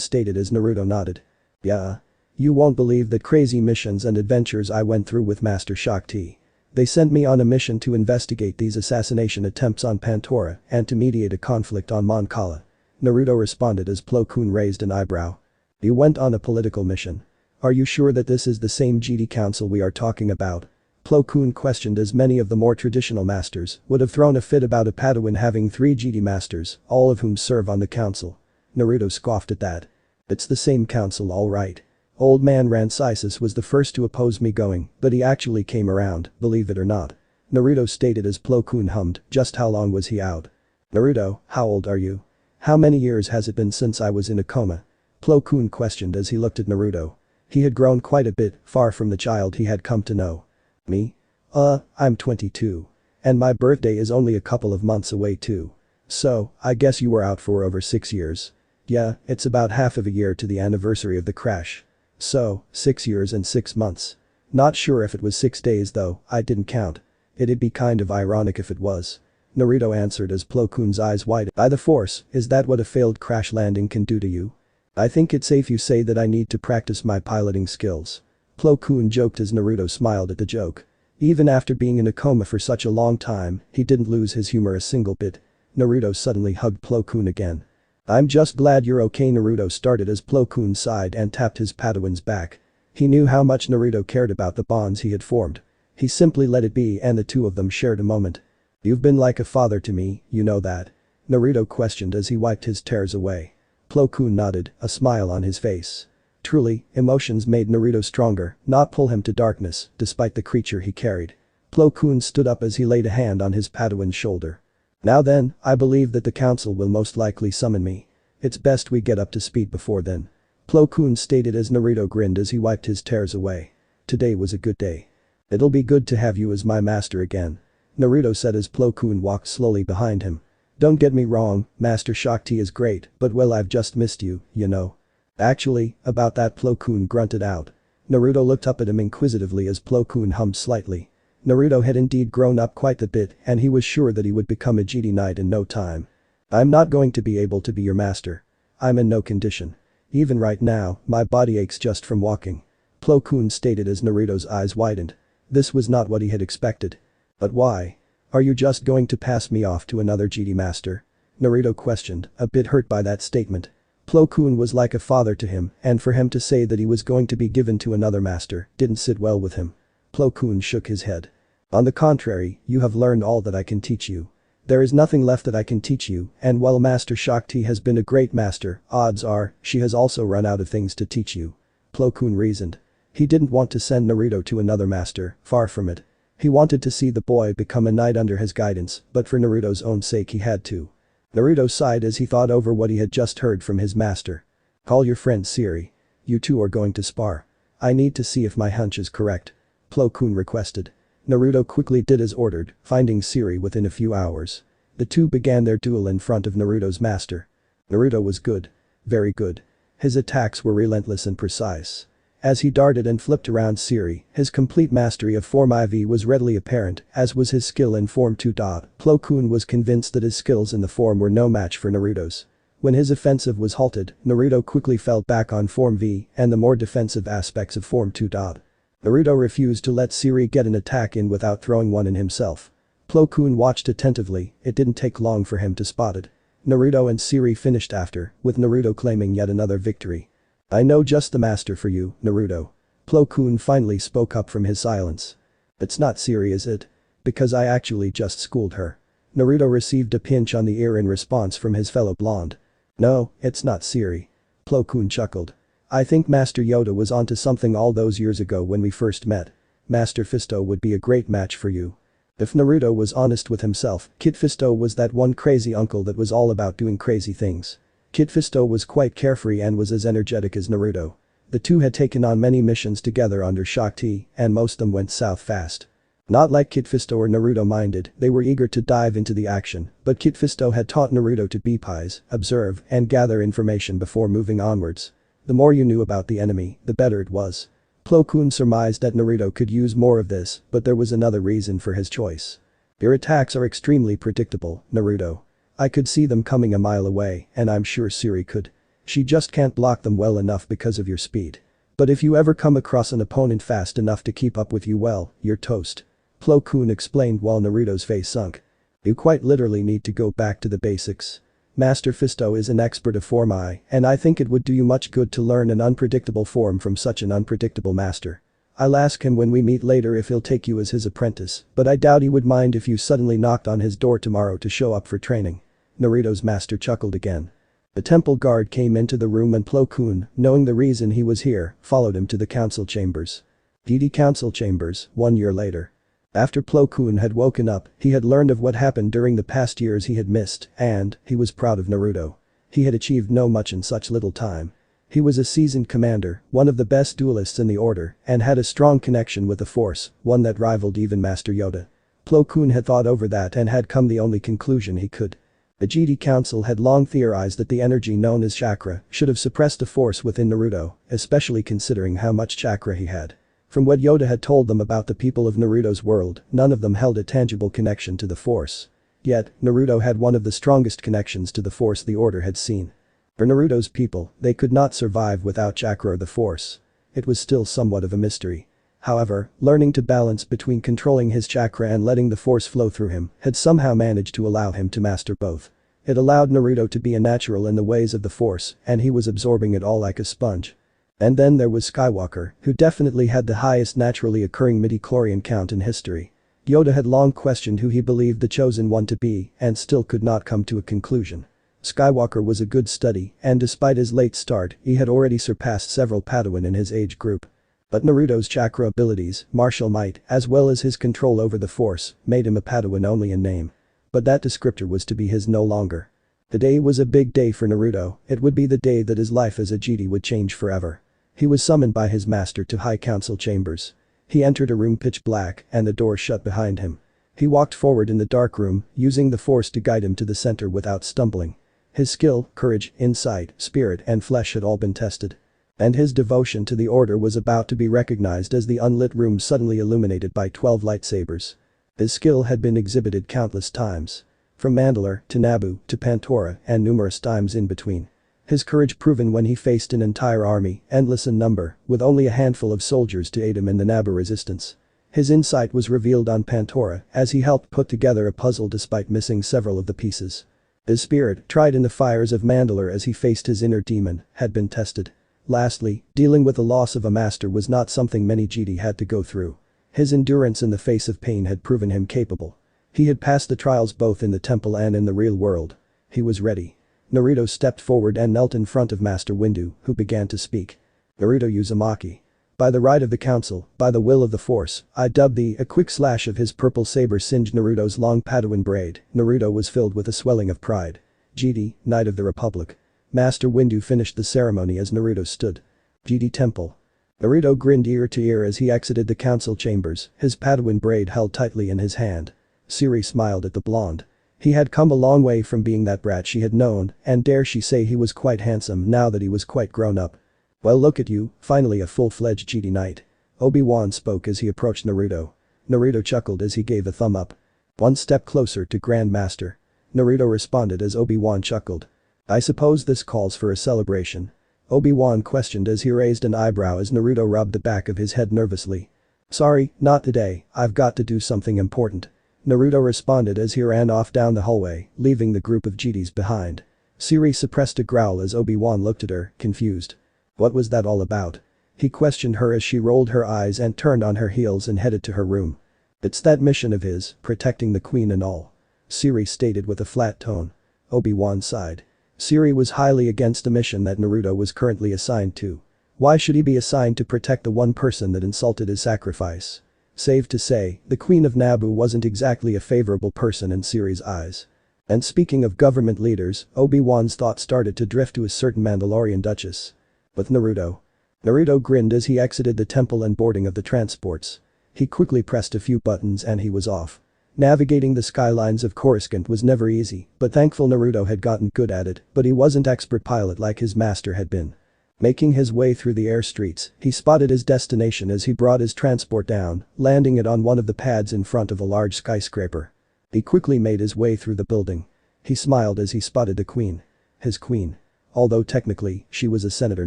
stated as Naruto nodded. "Yeah. You won't believe the crazy missions and adventures I went through with Master Shaak. They sent me on a mission to investigate these assassination attempts on Pantora and to mediate a conflict on Mon Cala," Naruto responded as Plo Koon raised an eyebrow. "You went on a political mission. Are you sure that this is the same Jedi Council we are talking about?" Plo Koon questioned as many of the more traditional masters would have thrown a fit about a Padawan having 3 Jedi masters, all of whom serve on the council. Naruto scoffed at that. It's the same council all right. Old man Rancisis was the first to oppose me going, but he actually came around, believe it or not. Naruto stated as Plo Koon hummed, just how long was he out? Naruto, how old are you? How many years has it been since I was in a coma? Plo Koon questioned as he looked at Naruto. He had grown quite a bit, far from the child he had come to know. Me? I'm 22. And my birthday is only a couple of months away too. So, I guess you were out for over 6 years. Yeah, it's about half of a year to the anniversary of the crash. So, 6 years and 6 months. Not sure if it was 6 days though, I didn't count. It'd be kind of ironic if it was. Naruto answered as Plo Koon's eyes widened. By the force, is that what a failed crash landing can do to you? I think it's safe you say that I need to practice my piloting skills. Plo Koon joked as Naruto smiled at the joke. Even after being in a coma for such a long time, he didn't lose his humor a single bit. Naruto suddenly hugged Plo Koon again. I'm just glad you're okay. Naruto started as Plo Koon sighed and tapped his Padawan's back. He knew how much Naruto cared about the bonds he had formed. He simply let it be and the two of them shared a moment. You've been like a father to me, you know that? Naruto questioned as he wiped his tears away. Plo Koon nodded, a smile on his face. Truly, emotions made Naruto stronger, not pull him to darkness, despite the creature he carried. Plo Koon stood up as he laid a hand on his Padawan's shoulder. Now then, I believe that the council will most likely summon me. It's best we get up to speed before then. Plo Koon stated as Naruto grinned as he wiped his tears away. Today was a good day. It'll be good to have you as my master again. Naruto said as Plo Koon walked slowly behind him. Don't get me wrong, Master Shaak is great, but well I've just missed you, you know. Actually, about that Plo Koon grunted out. Naruto looked up at him inquisitively as Plo Koon hummed slightly. Naruto had indeed grown up quite a bit and he was sure that he would become a Jedi Knight in no time. I'm not going to be able to be your master. I'm in no condition. Even right now, my body aches just from walking. Plo Koon stated as Naruto's eyes widened. This was not what he had expected. But why? Are you just going to pass me off to another Jedi master? Naruto questioned, a bit hurt by that statement. Plo Koon was like a father to him and for him to say that he was going to be given to another master didn't sit well with him. Plo Koon shook his head. On the contrary, you have learned all that I can teach you. There is nothing left that I can teach you and while Master Shaak has been a great master, odds are, she has also run out of things to teach you. Plo Koon reasoned. He didn't want to send Naruto to another master, far from it. He wanted to see the boy become a knight under his guidance, but for Naruto's own sake he had to. Naruto sighed as he thought over what he had just heard from his master. Call your friend Siri. You two are going to spar. I need to see if my hunch is correct. Plo Koon requested. Naruto quickly did as ordered, finding Siri within a few hours. The two began their duel in front of Naruto's master. Naruto was good. Very good. His attacks were relentless and precise. As he darted and flipped around Siri, his complete mastery of Form IV was readily apparent, as was his skill in Form 2. Plo Koon was convinced that his skills in the form were no match for Naruto's. When his offensive was halted, Naruto quickly fell back on Form V and the more defensive aspects of Form 2. Naruto refused to let Siri get an attack in without throwing one in himself. Plo Koon watched attentively, it didn't take long for him to spot it. Naruto and Siri finished after, with Naruto claiming yet another victory. I know just the master for you, Naruto. Plo Koon finally spoke up from his silence. It's not Siri is it? Because I actually just schooled her. Naruto received a pinch on the ear in response from his fellow blonde. No, it's not Siri. Plo Koon chuckled. I think Master Yoda was onto something all those years ago when we first met. Master Fisto would be a great match for you. If Naruto was honest with himself, Kid Fisto was that one crazy uncle that was all about doing crazy things. Kid Fisto was quite carefree and was as energetic as Naruto. The two had taken on many missions together under Shaak and most of them went south fast. Not like Kid Fisto or Naruto minded, they were eager to dive into the action, but Kid Fisto had taught Naruto to be pies, observe, and gather information before moving onwards. The more you knew about the enemy, the better it was. Plo Koon surmised that Naruto could use more of this, but there was another reason for his choice. Your attacks are extremely predictable, Naruto. I could see them coming a mile away, and I'm sure Siri could. She just can't block them well enough because of your speed. But if you ever come across an opponent fast enough to keep up with you well, you're toast. Plo Koon explained while Naruto's face sunk. You quite literally need to go back to the basics. Master Fisto is an expert of Form I, and I think it would do you much good to learn an unpredictable form from such an unpredictable master. I'll ask him when we meet later if he'll take you as his apprentice, but I doubt he would mind if you suddenly knocked on his door tomorrow to show up for training. Naruto's master chuckled again. The temple guard came into the room and Plo Koon, knowing the reason he was here, followed him to the council chambers. Jedi council chambers, 1 year later. After Plo Koon had woken up, he had learned of what happened during the past years he had missed, and he was proud of Naruto. He had achieved no much in such little time. He was a seasoned commander, one of the best duelists in the order, and had a strong connection with the Force, one that rivaled even Master Yoda. Plo Koon had thought over that and had come the only conclusion he could. The Jedi Council had long theorized that the energy known as chakra should have suppressed the Force within Naruto, especially considering how much chakra he had. From what Yoda had told them about the people of Naruto's world, none of them held a tangible connection to the Force. Yet, Naruto had one of the strongest connections to the Force the Order had seen. For Naruto's people, they could not survive without chakra or the Force. It was still somewhat of a mystery. However, learning to balance between controlling his chakra and letting the Force flow through him had somehow managed to allow him to master both. It allowed Naruto to be a natural in the ways of the Force, and he was absorbing it all like a sponge. And then there was Skywalker, who definitely had the highest naturally occurring midichlorian count in history. Yoda had long questioned who he believed the chosen one to be and still could not come to a conclusion. Skywalker was a good study, and despite his late start, he had already surpassed several Padawan in his age group. But Naruto's chakra abilities, martial might, as well as his control over the Force, made him a Padawan only in name. But that descriptor was to be his no longer. The day was a big day for Naruto. It would be the day that his life as a Jedi would change forever. He was summoned by his master to High Council chambers. He entered a room pitch black and the door shut behind him. He walked forward in the dark room, using the Force to guide him to the center without stumbling. His skill, courage, insight, spirit and flesh had all been tested. And his devotion to the Order was about to be recognized as the unlit room suddenly illuminated by 12 lightsabers. His skill had been exhibited countless times. From Mandalore to Naboo to Pantora and numerous times in between. His courage proven when he faced an entire army, endless in number, with only a handful of soldiers to aid him in the Naboo resistance. His insight was revealed on Pantora as he helped put together a puzzle despite missing several of the pieces. His spirit, tried in the fires of Mandalore as he faced his inner demon, had been tested. Lastly, dealing with the loss of a master was not something many Jedi had to go through. His endurance in the face of pain had proven him capable. He had passed the trials both in the temple and in the real world. He was ready. Naruto stepped forward and knelt in front of Master Windu, who began to speak. Naruto Uzumaki. By the right of the council, by the will of the Force, I dub thee. A quick slash of his purple saber singed Naruto's long Padawan braid. Naruto was filled with a swelling of pride. Jedi, Knight of the Republic. Master Windu finished the ceremony as Naruto stood. Jedi Temple. Naruto grinned ear to ear as he exited the council chambers, his Padawan braid held tightly in his hand. Siri smiled at the blonde. He had come a long way from being that brat she had known, and dare she say he was quite handsome now that he was quite grown up. Well, look at you, finally a full-fledged Jedi Knight. Obi-Wan spoke as he approached Naruto. Naruto chuckled as he gave a thumb up. One step closer to Grand Master. Naruto responded as Obi-Wan chuckled. I suppose this calls for a celebration. Obi-Wan questioned as he raised an eyebrow as Naruto rubbed the back of his head nervously. Sorry, not today, I've got to do something important. Naruto responded as he ran off down the hallway, leaving the group of Jedis behind. Siri suppressed a growl as Obi-Wan looked at her, confused. What was that all about? He questioned her as she rolled her eyes and turned on her heels and headed to her room. It's that mission of his, protecting the queen and all. Siri stated with a flat tone. Obi-Wan sighed. Siri was highly against the mission that Naruto was currently assigned to. Why should he be assigned to protect the one person that insulted his sacrifice? Safe to say, the Queen of Naboo wasn't exactly a favorable person in Siri's eyes. And speaking of government leaders, Obi-Wan's thoughts started to drift to a certain Mandalorian duchess. With Naruto. Naruto grinned as he exited the temple and boarding of the transports. He quickly pressed a few buttons and he was off. Navigating the skylines of Coruscant was never easy, but thankful Naruto had gotten good at it, but he wasn't expert pilot like his master had been. Making his way through the air streets, he spotted his destination as he brought his transport down, landing it on one of the pads in front of a large skyscraper. He quickly made his way through the building. He smiled as he spotted the queen. His queen. Although technically, she was a senator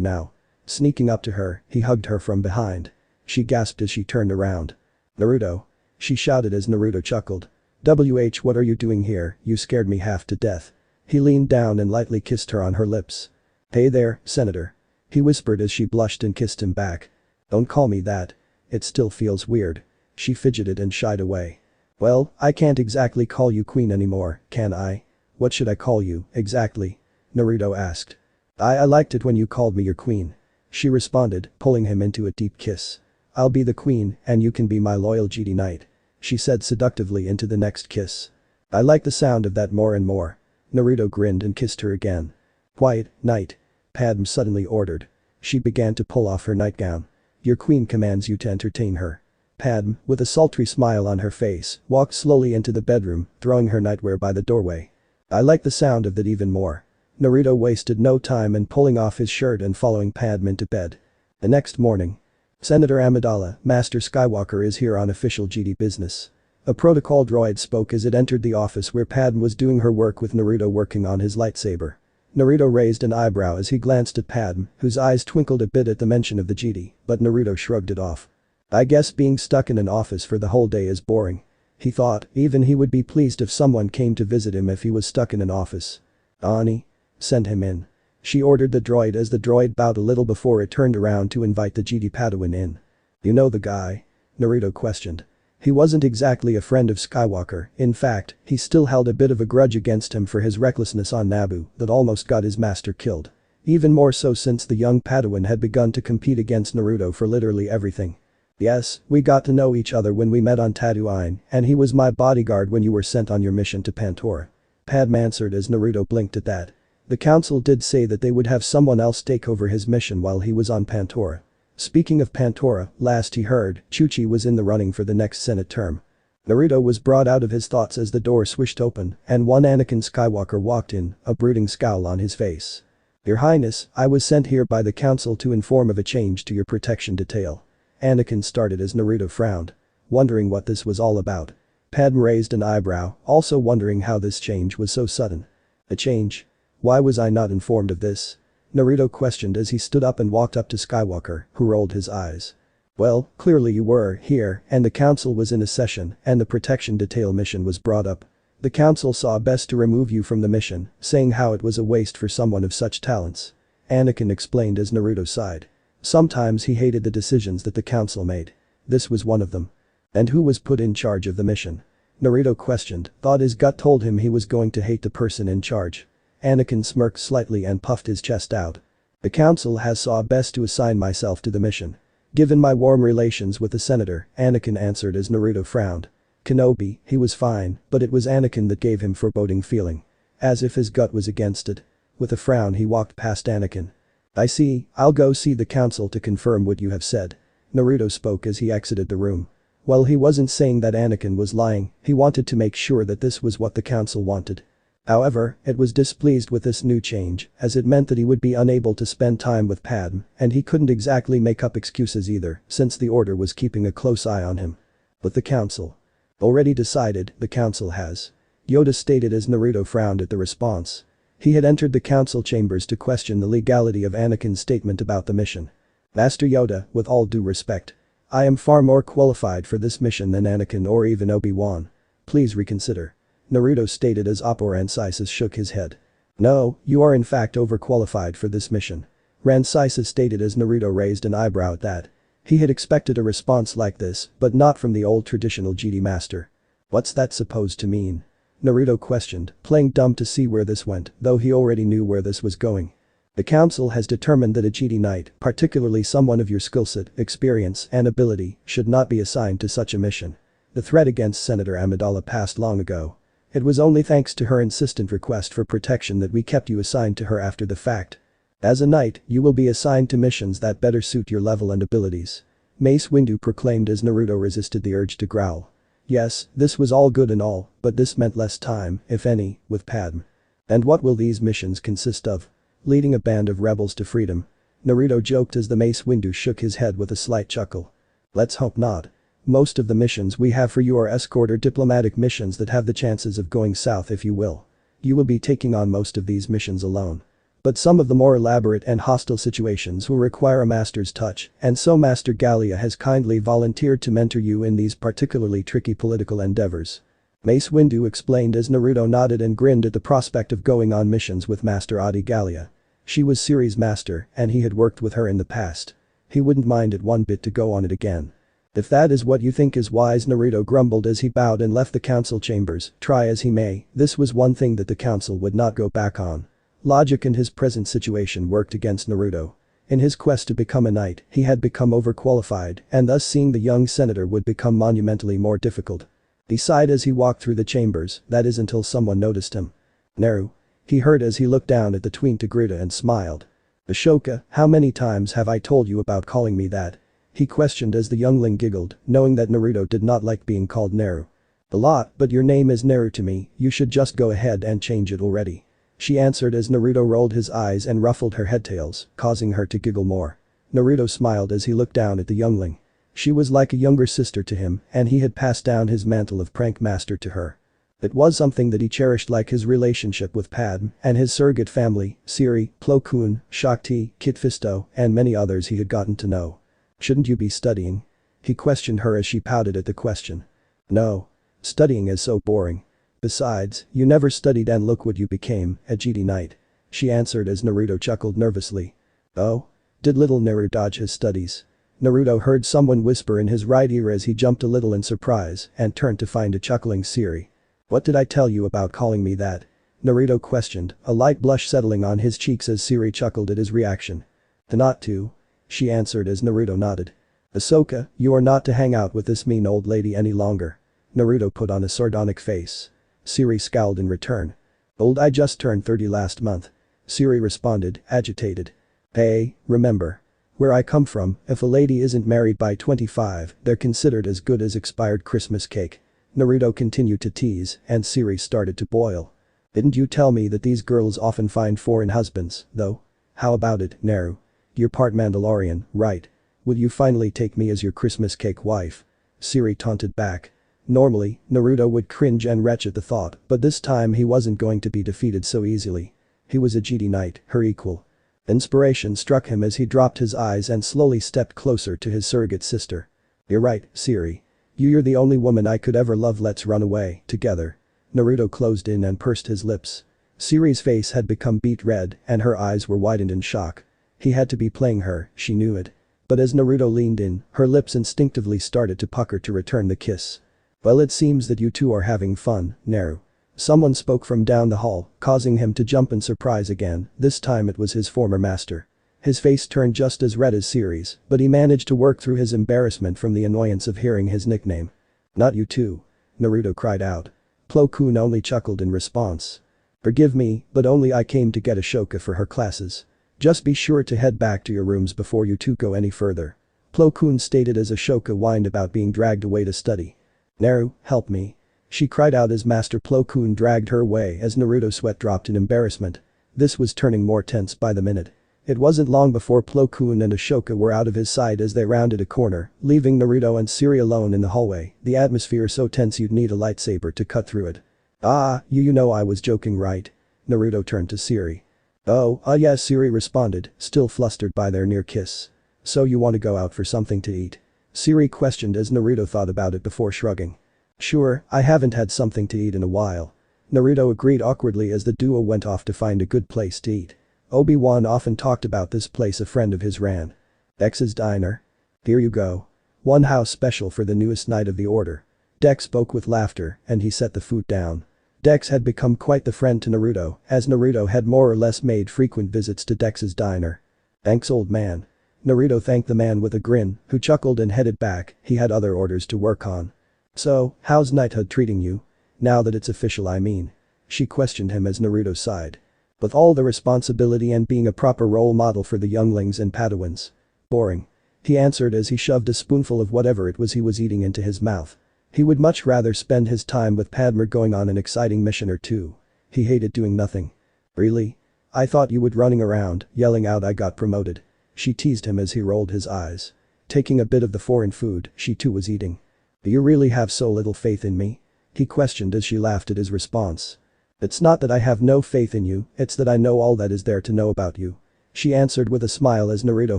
now. Sneaking up to her, he hugged her from behind. She gasped as she turned around. Naruto. She shouted as Naruto chuckled. What are you doing here? You scared me half to death. He leaned down and lightly kissed her on her lips. Hey there, Senator. He whispered as she blushed and kissed him back. Don't call me that. It still feels weird. She fidgeted and shied away. Well, I can't exactly call you queen anymore, can I? What should I call you, exactly? Naruto asked. I liked it when you called me your queen. She responded, pulling him into a deep kiss. I'll be the queen and you can be my loyal Jedi Knight. She said seductively into the next kiss. I like the sound of that more and more. Naruto grinned and kissed her again. Quiet, Knight. Padme suddenly ordered. She began to pull off her nightgown. Your queen commands you to entertain her. Padme, with a sultry smile on her face, walked slowly into the bedroom, throwing her nightwear by the doorway. I like the sound of that even more. Naruto wasted no time in pulling off his shirt and following Padme into bed. The next morning. Senator Amidala, Master Skywalker is here on official GD business. A protocol droid spoke as it entered the office where Padme was doing her work with Naruto working on his lightsaber. Naruto raised an eyebrow as he glanced at Padme, whose eyes twinkled a bit at the mention of the GD, but Naruto shrugged it off. I guess being stuck in an office for the whole day is boring. He thought, even he would be pleased if someone came to visit him if he was stuck in an office. Ani. Send him in. She ordered the droid as the droid bowed a little before it turned around to invite the GD Padawan in. You know the guy? Naruto questioned. He wasn't exactly a friend of Skywalker, in fact, he still held a bit of a grudge against him for his recklessness on Naboo that almost got his master killed. Even more so since the young Padawan had begun to compete against Naruto for literally everything. Yes, we got to know each other when we met on Tatooine, and he was my bodyguard when you were sent on your mission to Pantora. Padme answered as Naruto blinked at that. The council did say that they would have someone else take over his mission while he was on Pantora. Speaking of Pantora, last he heard, Chuchi was in the running for the next Senate term. Naruto was brought out of his thoughts as the door swished open and one Anakin Skywalker walked in, a brooding scowl on his face. Your Highness, I was sent here by the council to inform of a change to your protection detail. Anakin started as Naruto frowned. Wondering what this was all about. Padme raised an eyebrow, also wondering how this change was so sudden. A change? Why was I not informed of this? Naruto questioned as he stood up and walked up to Skywalker, who rolled his eyes. Well, clearly you were here and the council was in a session and the protection detail mission was brought up. The council saw best to remove you from the mission, saying how it was a waste for someone of such talents. Anakin explained as Naruto sighed. Sometimes he hated the decisions that the council made. This was one of them. And who was put in charge of the mission? Naruto questioned, thought his gut told him he was going to hate the person in charge. Anakin smirked slightly and puffed his chest out. The council has saw best to assign myself to the mission. Given my warm relations with the senator, Anakin answered as Naruto frowned. Kenobi, he was fine, but it was Anakin that gave him foreboding feeling. As if his gut was against it. With a frown he walked past Anakin. I see, I'll go see the council to confirm what you have said. Naruto spoke as he exited the room. While he wasn't saying that Anakin was lying, he wanted to make sure that this was what the council wanted. However, it was displeased with this new change, as it meant that he would be unable to spend time with Padme, and he couldn't exactly make up excuses either, since the order was keeping a close eye on him. But the council. Already decided, the council has. Yoda stated as Naruto frowned at the response. He had entered the council chambers to question the legality of Anakin's statement about the mission. Master Yoda, with all due respect. I am far more qualified for this mission than Anakin or even Obi-Wan. Please reconsider. Naruto stated as Oppo Rancisis shook his head. No, you are in fact overqualified for this mission. Rancisis stated as Naruto raised an eyebrow at that. He had expected a response like this, but not from the old traditional GD master. What's that supposed to mean? Naruto questioned, playing dumb to see where this went, though he already knew where this was going. The council has determined that a GD Knight, particularly someone of your skillset, experience, and ability, should not be assigned to such a mission. The threat against Senator Amidala passed long ago. It was only thanks to her insistent request for protection that we kept you assigned to her after the fact. As a knight, you will be assigned to missions that better suit your level and abilities. Mace Windu proclaimed as Naruto resisted the urge to growl. Yes, this was all good and all, but this meant less time, if any, with Padme. And what will these missions consist of? Leading a band of rebels to freedom. Naruto joked as the Mace Windu shook his head with a slight chuckle. Let's hope not. Most of the missions we have for you are escort or diplomatic missions that have the chances of going south if you will. You will be taking on most of these missions alone. But some of the more elaborate and hostile situations will require a master's touch, and so Master Gallia has kindly volunteered to mentor you in these particularly tricky political endeavors. Mace Windu explained as Naruto nodded and grinned at the prospect of going on missions with Master Adi Gallia. She was Ciri's master and he had worked with her in the past. He wouldn't mind it one bit to go on it again. If that is what you think is wise, Naruto grumbled as he bowed and left the council chambers. Try as he may, this was one thing that the council would not go back on. Logic in his present situation worked against Naruto. In his quest to become a knight, he had become overqualified, and thus seeing the young senator would become monumentally more difficult. He sighed as he walked through the chambers, that is until someone noticed him. "Naru," he heard as he looked down at the tween Togruta and smiled. "Ashoka, how many times have I told you about calling me that?" He questioned as the youngling giggled, knowing that Naruto did not like being called Naru. "A lot, but your name is Naru to me, you should just go ahead and change it already." She answered as Naruto rolled his eyes and ruffled her headtails, causing her to giggle more. Naruto smiled as he looked down at the youngling. She was like a younger sister to him, and he had passed down his mantle of prank master to her. It was something that he cherished, like his relationship with Padme and his surrogate family, Siri, Plo Koon, Shaak, Kit Fisto, and many others he had gotten to know. "Shouldn't you be studying?" he questioned her as she pouted at the question. "No. Studying is so boring. Besides, you never studied and look what you became, a Jedi Knight," she answered as Naruto chuckled nervously. "Oh? Did little Naru dodge his studies?" Naruto heard someone whisper in his right ear as he jumped a little in surprise and turned to find a chuckling Siri. "What did I tell you about calling me that?" Naruto questioned, a light blush settling on his cheeks as Siri chuckled at his reaction. "To not to," she answered as Naruto nodded. "Ahsoka, you are not to hang out with this mean old lady any longer." Naruto put on a sardonic face. Siri scowled in return. "Old, I just turned 30 last month." Siri responded, agitated. "Hey, remember. Where I come from, if a lady isn't married by 25, they're considered as good as expired Christmas cake." Naruto continued to tease, and Siri started to boil. "Didn't you tell me that these girls often find foreign husbands, though? How about it, Naru? You're part Mandalorian, right? Will you finally take me as your Christmas cake wife?" Siri taunted back. Normally, Naruto would cringe and retch at the thought, but this time he wasn't going to be defeated so easily. He was a Jedi Knight, her equal. Inspiration struck him as he dropped his eyes and slowly stepped closer to his surrogate sister. "You're right, Siri. You're the only woman I could ever love, let's run away, together." Naruto closed in and pursed his lips. Siri's face had become beet red and her eyes were widened in shock. He had to be playing her, she knew it. But as Naruto leaned in, her lips instinctively started to pucker to return the kiss. "Well, it seems that you two are having fun, Naru." Someone spoke from down the hall, causing him to jump in surprise again, this time it was his former master. His face turned just as red as Siri's, but he managed to work through his embarrassment from the annoyance of hearing his nickname. "Not you too," Naruto cried out. Plo Koon only chuckled in response. "Forgive me, but only I came to get Ashoka for her classes. Just be sure to head back to your rooms before you two go any further," Plo Koon stated as Ashoka whined about being dragged away to study. "Naru, help me," she cried out as Master Plo Koon dragged her away as Naruto's sweat dropped in embarrassment. This was turning more tense by the minute. It wasn't long before Plo Koon and Ashoka were out of his sight as they rounded a corner, leaving Naruto and Siri alone in the hallway, the atmosphere so tense you'd need a lightsaber to cut through it. "Ah, you know I was joking, right?" Naruto turned to Siri. "Oh, yes," Siri responded, still flustered by their near kiss. "So you want to go out for something to eat?" Siri questioned as Naruto thought about it before shrugging. "Sure, I haven't had something to eat in a while." Naruto agreed awkwardly as the duo went off to find a good place to eat. Obi-Wan often talked about this place a friend of his ran. "Dex's Diner. Here you go. One house special for the newest Knight of the Order." Dex spoke with laughter and he set the food down. Dex had become quite the friend to Naruto, as Naruto had more or less made frequent visits to Dex's Diner. "Thanks, old man." Naruto thanked the man with a grin, who chuckled and headed back, he had other orders to work on. "So, how's knighthood treating you? Now that it's official, I mean." She questioned him as Naruto sighed. "With all the responsibility and being a proper role model for the younglings and Padawans. Boring." He answered as he shoved a spoonful of whatever it was he was eating into his mouth. He would much rather spend his time with Padme going on an exciting mission or two. He hated doing nothing. "Really? I thought you would running around, yelling out I got promoted." She teased him as he rolled his eyes. Taking a bit of the foreign food she too was eating. "Do you really have so little faith in me?" he questioned as she laughed at his response. "It's not that I have no faith in you, it's that I know all that is there to know about you." She answered with a smile as Naruto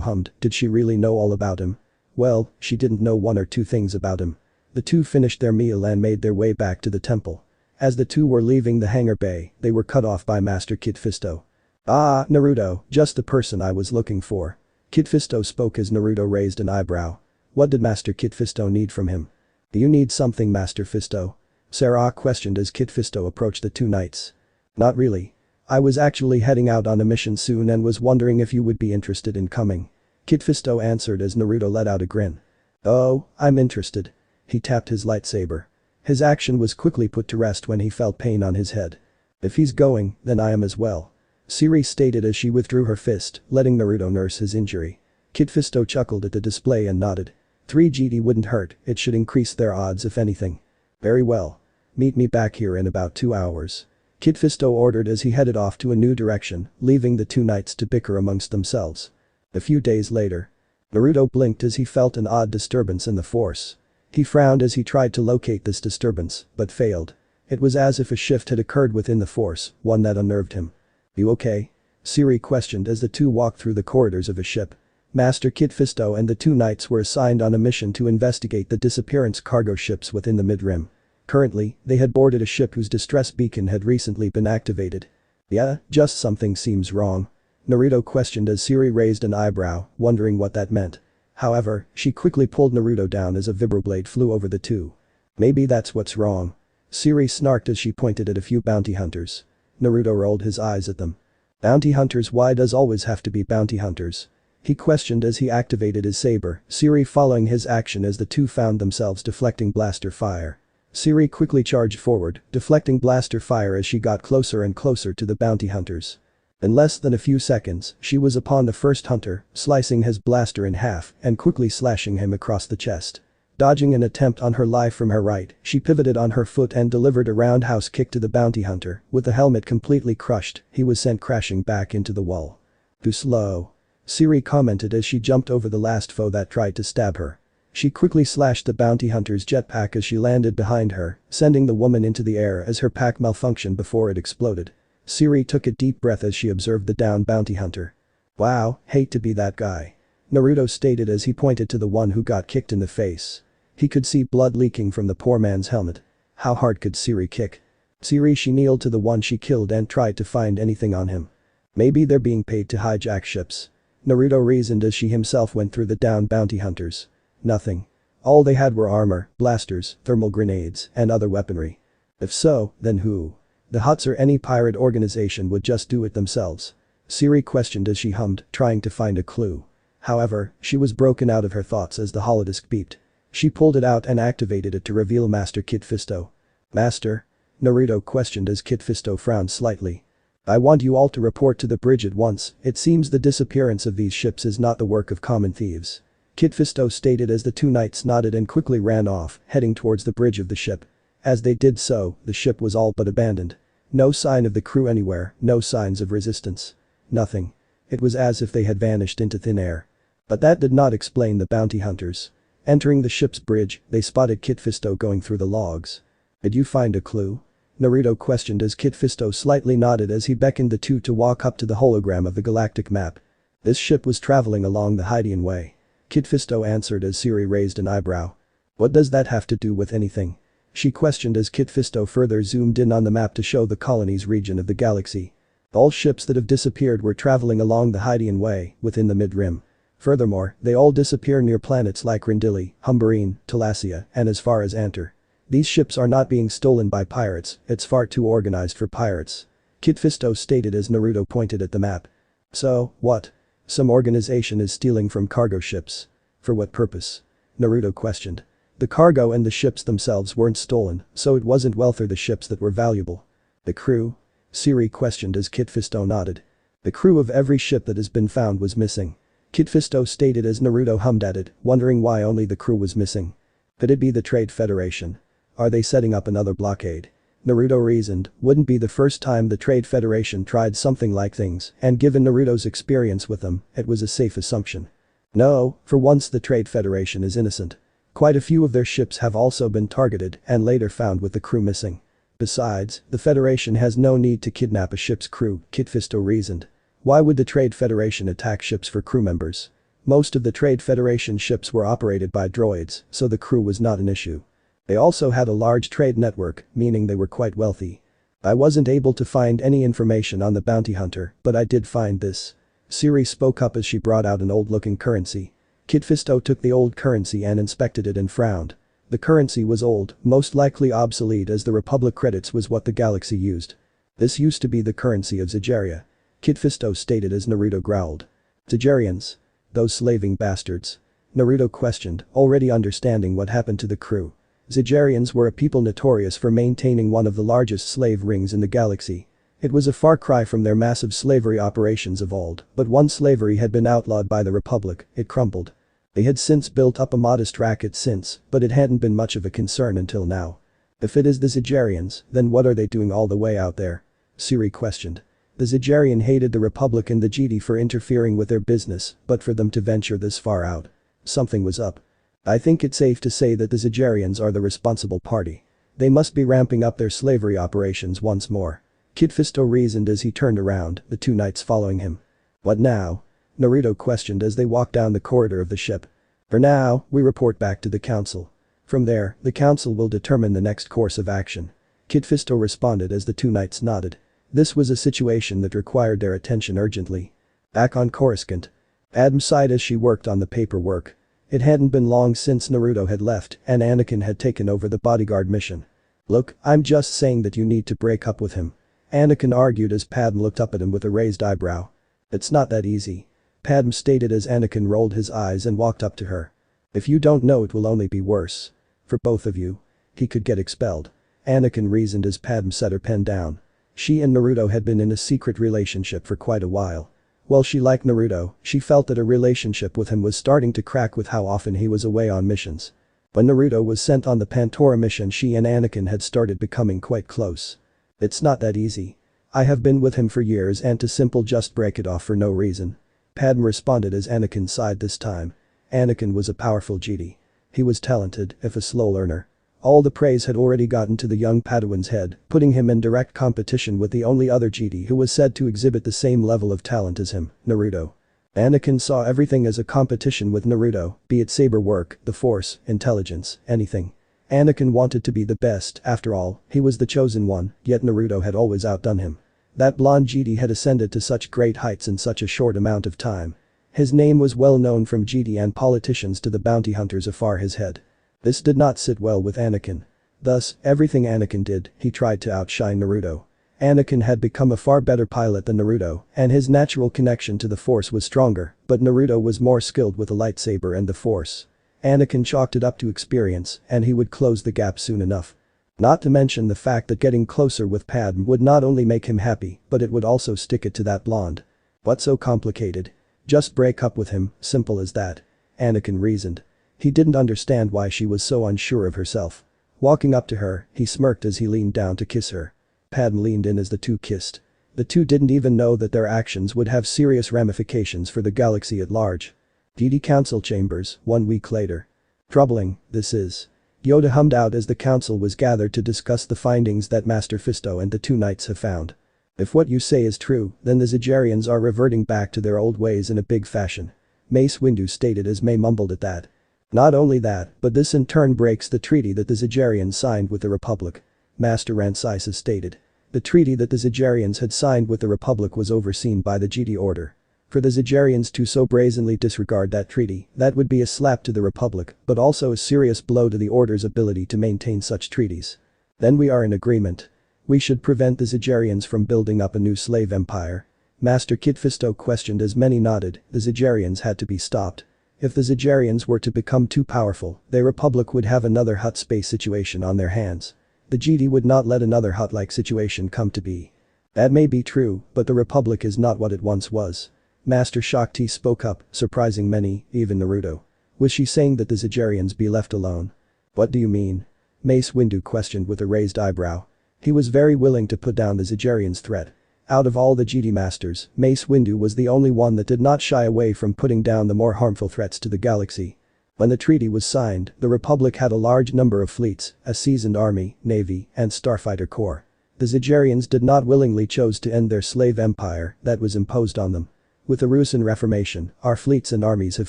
hummed, did she really know all about him? Well, she didn't know one or two things about him. The two finished their meal and made their way back to the temple. As the two were leaving the hangar bay, they were cut off by Master Kit Fisto. "Ah, Naruto, just the person I was looking for." Kit Fisto spoke as Naruto raised an eyebrow. What did Master Kit Fisto need from him? "Do you need something, Master Fisto?" Shaak questioned as Kit Fisto approached the two knights. "Not really. I was actually heading out on a mission soon and was wondering if you would be interested in coming. Kit Fisto answered as Naruto let out a grin. Oh, I'm interested. He tapped his lightsaber. His action was quickly put to rest when he felt pain on his head. If he's going, then I am as well. Siri stated as she withdrew her fist, letting Naruto nurse his injury. Kit Fisto chuckled at the display and nodded. 3 GD wouldn't hurt, it should increase their odds if anything. Very well. Meet me back here in about 2 hours. Kit Fisto ordered as he headed off to a new direction, leaving the two knights to bicker amongst themselves. A few days later. Naruto blinked as he felt an odd disturbance in the force. He frowned as he tried to locate this disturbance, but failed. It was as if a shift had occurred within the force, one that unnerved him. You okay? Siri questioned as the two walked through the corridors of a ship. Master Kit Fisto and the two knights were assigned on a mission to investigate the disappearance cargo ships within the mid-rim. Currently, they had boarded a ship whose distress beacon had recently been activated. Yeah, just something seems wrong. Naruto questioned as Siri raised an eyebrow, wondering what that meant. However, she quickly pulled Naruto down as a vibroblade flew over the two. Maybe that's what's wrong. Siri snarked as she pointed at a few bounty hunters. Naruto rolled his eyes at them. Bounty hunters? Why does always have to be bounty hunters? He questioned as he activated his saber, Siri following his action as the two found themselves deflecting blaster fire. Siri quickly charged forward, deflecting blaster fire as she got closer and closer to the bounty hunters. In less than a few seconds, she was upon the first hunter, slicing his blaster in half and quickly slashing him across the chest. Dodging an attempt on her life from her right, she pivoted on her foot and delivered a roundhouse kick to the bounty hunter. With the helmet completely crushed, he was sent crashing back into the wall. Too slow. Siri commented as she jumped over the last foe that tried to stab her. She quickly slashed the bounty hunter's jetpack as she landed behind her, sending the woman into the air as her pack malfunctioned before it exploded. Siri took a deep breath as she observed the downed bounty hunter. Wow, hate to be that guy. Naruto stated as he pointed to the one who got kicked in the face. He could see blood leaking from the poor man's helmet. How hard could Siri kick? Siri she kneeled to the one she killed and tried to find anything on him. Maybe they're being paid to hijack ships. Naruto reasoned as she himself went through the downed bounty hunters. Nothing. All they had were armor, blasters, thermal grenades, and other weaponry. If so, then who? The Huts or any pirate organization would just do it themselves. Siri questioned as she hummed, trying to find a clue. However, she was broken out of her thoughts as the holodisk beeped. She pulled it out and activated it to reveal Master Kit Fisto. Master? Naruto questioned as Kit Fisto frowned slightly. I want you all to report to the bridge at once. It seems the disappearance of these ships is not the work of common thieves. Kit Fisto stated as the two knights nodded and quickly ran off, heading towards the bridge of the ship. As they did so, the ship was all but abandoned. No sign of the crew anywhere, no signs of resistance. Nothing. It was as if they had vanished into thin air. But that did not explain the bounty hunters. Entering the ship's bridge, they spotted Kit Fisto going through the logs. Did you find a clue? Naruto questioned as Kit Fisto slightly nodded as he beckoned the two to walk up to the hologram of the galactic map. This ship was traveling along the Hydian Way. Kit Fisto answered as Siri raised an eyebrow. What does that have to do with anything? She questioned as Kit Fisto further zoomed in on the map to show the colony's region of the galaxy. All ships that have disappeared were traveling along the Hydian Way, within the mid-rim. Furthermore, they all disappear near planets like Rindili, Humberine, Talasia, and as far as Antor. These ships are not being stolen by pirates, it's far too organized for pirates. Kit Fisto stated as Naruto pointed at the map. So, what? Some organization is stealing from cargo ships. For what purpose? Naruto questioned. The cargo and the ships themselves weren't stolen, so it wasn't wealth or the ships that were valuable. The crew? Siri questioned as Kit Fisto nodded. The crew of every ship that has been found was missing. Kit Fisto stated as Naruto hummed at it, wondering why only the crew was missing. Could it be the Trade Federation? Are they setting up another blockade? Naruto reasoned, wouldn't be the first time the Trade Federation tried something like things, and given Naruto's experience with them, it was a safe assumption. No, for once the Trade Federation is innocent. Quite a few of their ships have also been targeted and later found with the crew missing. Besides, the Federation has no need to kidnap a ship's crew, Kit Fisto reasoned. Why would the Trade Federation attack ships for crew members? Most of the Trade Federation ships were operated by droids, so the crew was not an issue. They also had a large trade network, meaning they were quite wealthy. I wasn't able to find any information on the bounty hunter, but I did find this. Siri spoke up as she brought out an old-looking currency. Kit Fisto took the old currency and inspected it and frowned. The currency was old, most likely obsolete as the Republic credits was what the galaxy used. This used to be the currency of Zeria. Kid Fisto stated as Naruto growled. Zerians? Those slaving bastards. Naruto questioned, already understanding what happened to the crew. Zerians were a people notorious for maintaining one of the largest slave rings in the galaxy. It was a far cry from their massive slavery operations of old, but once slavery had been outlawed by the Republic, it crumbled. They had since built up a modest racket since, but it hadn't been much of a concern until now. If it is the Zerians, then what are they doing all the way out there? Siri questioned. The Zerian hated the Republic and the Jedi for interfering with their business, but for them to venture this far out. Something was up. I think it's safe to say that the Zerians are the responsible party. They must be ramping up their slavery operations once more. Kid Fisto reasoned as he turned around, the two knights following him. What now? Naruto questioned as they walked down the corridor of the ship. For now, we report back to the council. From there, the council will determine the next course of action. Kid Fisto responded as the two knights nodded. This was a situation that required their attention urgently. Back on Coruscant. Adam sighed as she worked on the paperwork. It hadn't been long since Naruto had left and Anakin had taken over the bodyguard mission. Look, I'm just saying that you need to break up with him. Anakin argued as Padme looked up at him with a raised eyebrow. It's not that easy. Padme stated as Anakin rolled his eyes and walked up to her. If you don't know, it will only be worse. For both of you. He could get expelled. Anakin reasoned as Padme set her pen down. She and Naruto had been in a secret relationship for quite a while. While she liked Naruto, she felt that a relationship with him was starting to crack with how often he was away on missions. When Naruto was sent on the Pantora mission, she and Anakin had started becoming quite close. It's not that easy. I have been with him for years and to simple just break it off for no reason. Padme responded as Anakin sighed this time. Anakin was a powerful Jedi. He was talented, if a slow learner. All the praise had already gotten to the young Padawan's head, putting him in direct competition with the only other Jedi who was said to exhibit the same level of talent as him, Naruto. Anakin saw everything as a competition with Naruto, be it saber work, the Force, intelligence, anything. Anakin wanted to be the best, after all, he was the chosen one, yet Naruto had always outdone him. That blonde Jedi had ascended to such great heights in such a short amount of time. His name was well known from Jedi and politicians to the bounty hunters afar his head. This did not sit well with Anakin. Thus, everything Anakin did, he tried to outshine Naruto. Anakin had become a far better pilot than Naruto, and his natural connection to the Force was stronger, but Naruto was more skilled with a lightsaber and the Force. Anakin chalked it up to experience, and he would close the gap soon enough. Not to mention the fact that getting closer with Padme would not only make him happy, but it would also stick it to that blonde. What's so complicated? Just break up with him, simple as that. Anakin reasoned. He didn't understand why she was so unsure of herself. Walking up to her, he smirked as he leaned down to kiss her. Padme leaned in as the two kissed. The two didn't even know that their actions would have serious ramifications for the galaxy at large. Jedi Council Chambers, 1 week later. Troubling, this is. Yoda hummed out as the council was gathered to discuss the findings that Master Fisto and the two knights have found. If what you say is true, then the Zerians are reverting back to their old ways in a big fashion. Mace Windu stated as May mumbled at that. Not only that, but this in turn breaks the treaty that the Zerians signed with the Republic. Master Rancisis stated. The treaty that the Zerians had signed with the Republic was overseen by the Jedi Order. For the Zerians to so brazenly disregard that treaty, that would be a slap to the Republic, but also a serious blow to the Order's ability to maintain such treaties. Then we are in agreement. We should prevent the Zerians from building up a new slave empire. Master Kid Fisto questioned as many nodded, the Zerians had to be stopped. If the Zerians were to become too powerful, the Republic would have another Hutt space situation on their hands. The Jedi would not let another Hutt-like situation come to be. That may be true, but the Republic is not what it once was. Master Shaak spoke up, surprising many, even Naruto. Was she saying that the Zerians be left alone? What do you mean? Mace Windu questioned with a raised eyebrow. He was very willing to put down the Zerians' threat. Out of all the Jedi Masters, Mace Windu was the only one that did not shy away from putting down the more harmful threats to the galaxy. When the treaty was signed, the Republic had a large number of fleets, a seasoned army, navy, and starfighter corps. The Zerians did not willingly choose to end their slave empire that was imposed on them. With the Rusan Reformation, our fleets and armies have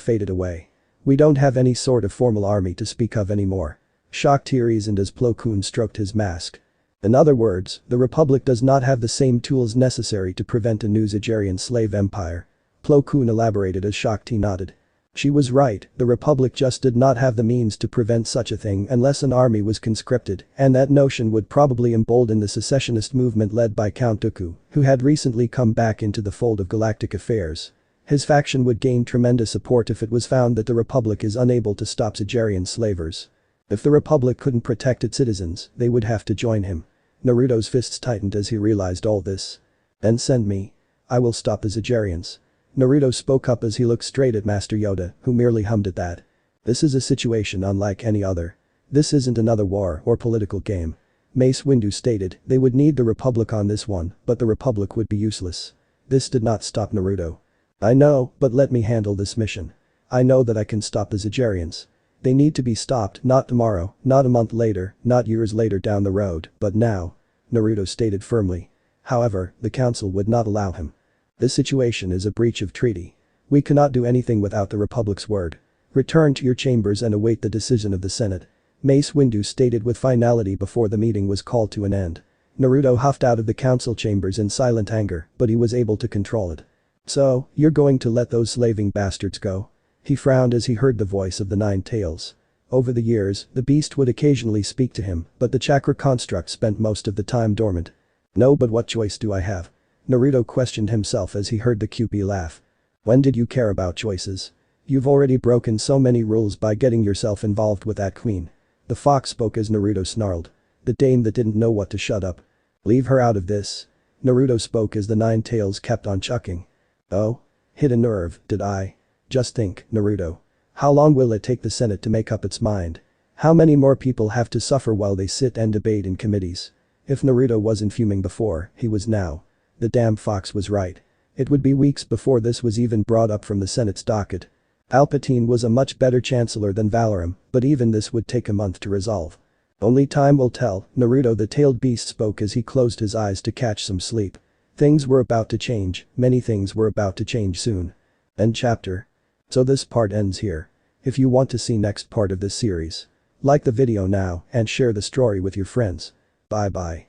faded away. We don't have any sort of formal army to speak of anymore. Shaak reasoned as Plo Koon stroked his mask. In other words, the Republic does not have the same tools necessary to prevent a new Zerian slave empire. Plo Koon elaborated as Shaak nodded. She was right, the Republic just did not have the means to prevent such a thing unless an army was conscripted, and that notion would probably embolden the secessionist movement led by Count Dooku, who had recently come back into the fold of galactic affairs. His faction would gain tremendous support if it was found that the Republic is unable to stop Zerian slavers. If the Republic couldn't protect its citizens, they would have to join him. Naruto's fists tightened as he realized all this. Then send me. I will stop the Zerians. Naruto spoke up as he looked straight at Master Yoda, who merely hummed at that. This is a situation unlike any other. This isn't another war or political game. Mace Windu stated they would need the Republic on this one, but the Republic would be useless. This did not stop Naruto. I know, but let me handle this mission. I know that I can stop the Zerians. They need to be stopped, not tomorrow, not a month later, not years later down the road, but now. Naruto stated firmly. However, the council would not allow him. This situation is a breach of treaty. We cannot do anything without the Republic's word. Return to your chambers and await the decision of the Senate. Mace Windu stated with finality before the meeting was called to an end. Naruto huffed out of the council chambers in silent anger, but he was able to control it. So, you're going to let those slaving bastards go? He frowned as he heard the voice of the Nine Tails. Over the years, the beast would occasionally speak to him, but the chakra construct spent most of the time dormant. No, but what choice do I have? Naruto questioned himself as he heard the QP laugh. When did you care about choices? You've already broken so many rules by getting yourself involved with that queen. The fox spoke as Naruto snarled. The dame that didn't know what to shut up. Leave her out of this. Naruto spoke as the Nine Tails kept on chuckling. Oh? Hit a nerve, did I? Just think, Naruto. How long will it take the Senate to make up its mind? How many more people have to suffer while they sit and debate in committees? If Naruto wasn't fuming before, he was now. The damn fox was right. It would be weeks before this was even brought up from the Senate's docket. Palpatine was a much better chancellor than Valorum, but even this would take a month to resolve. Only time will tell, Naruto the tailed beast spoke as he closed his eyes to catch some sleep. Things were about to change, many things were about to change soon. End chapter. So this part ends here. If you want to see next part of this series, like the video now and share the story with your friends. Bye bye.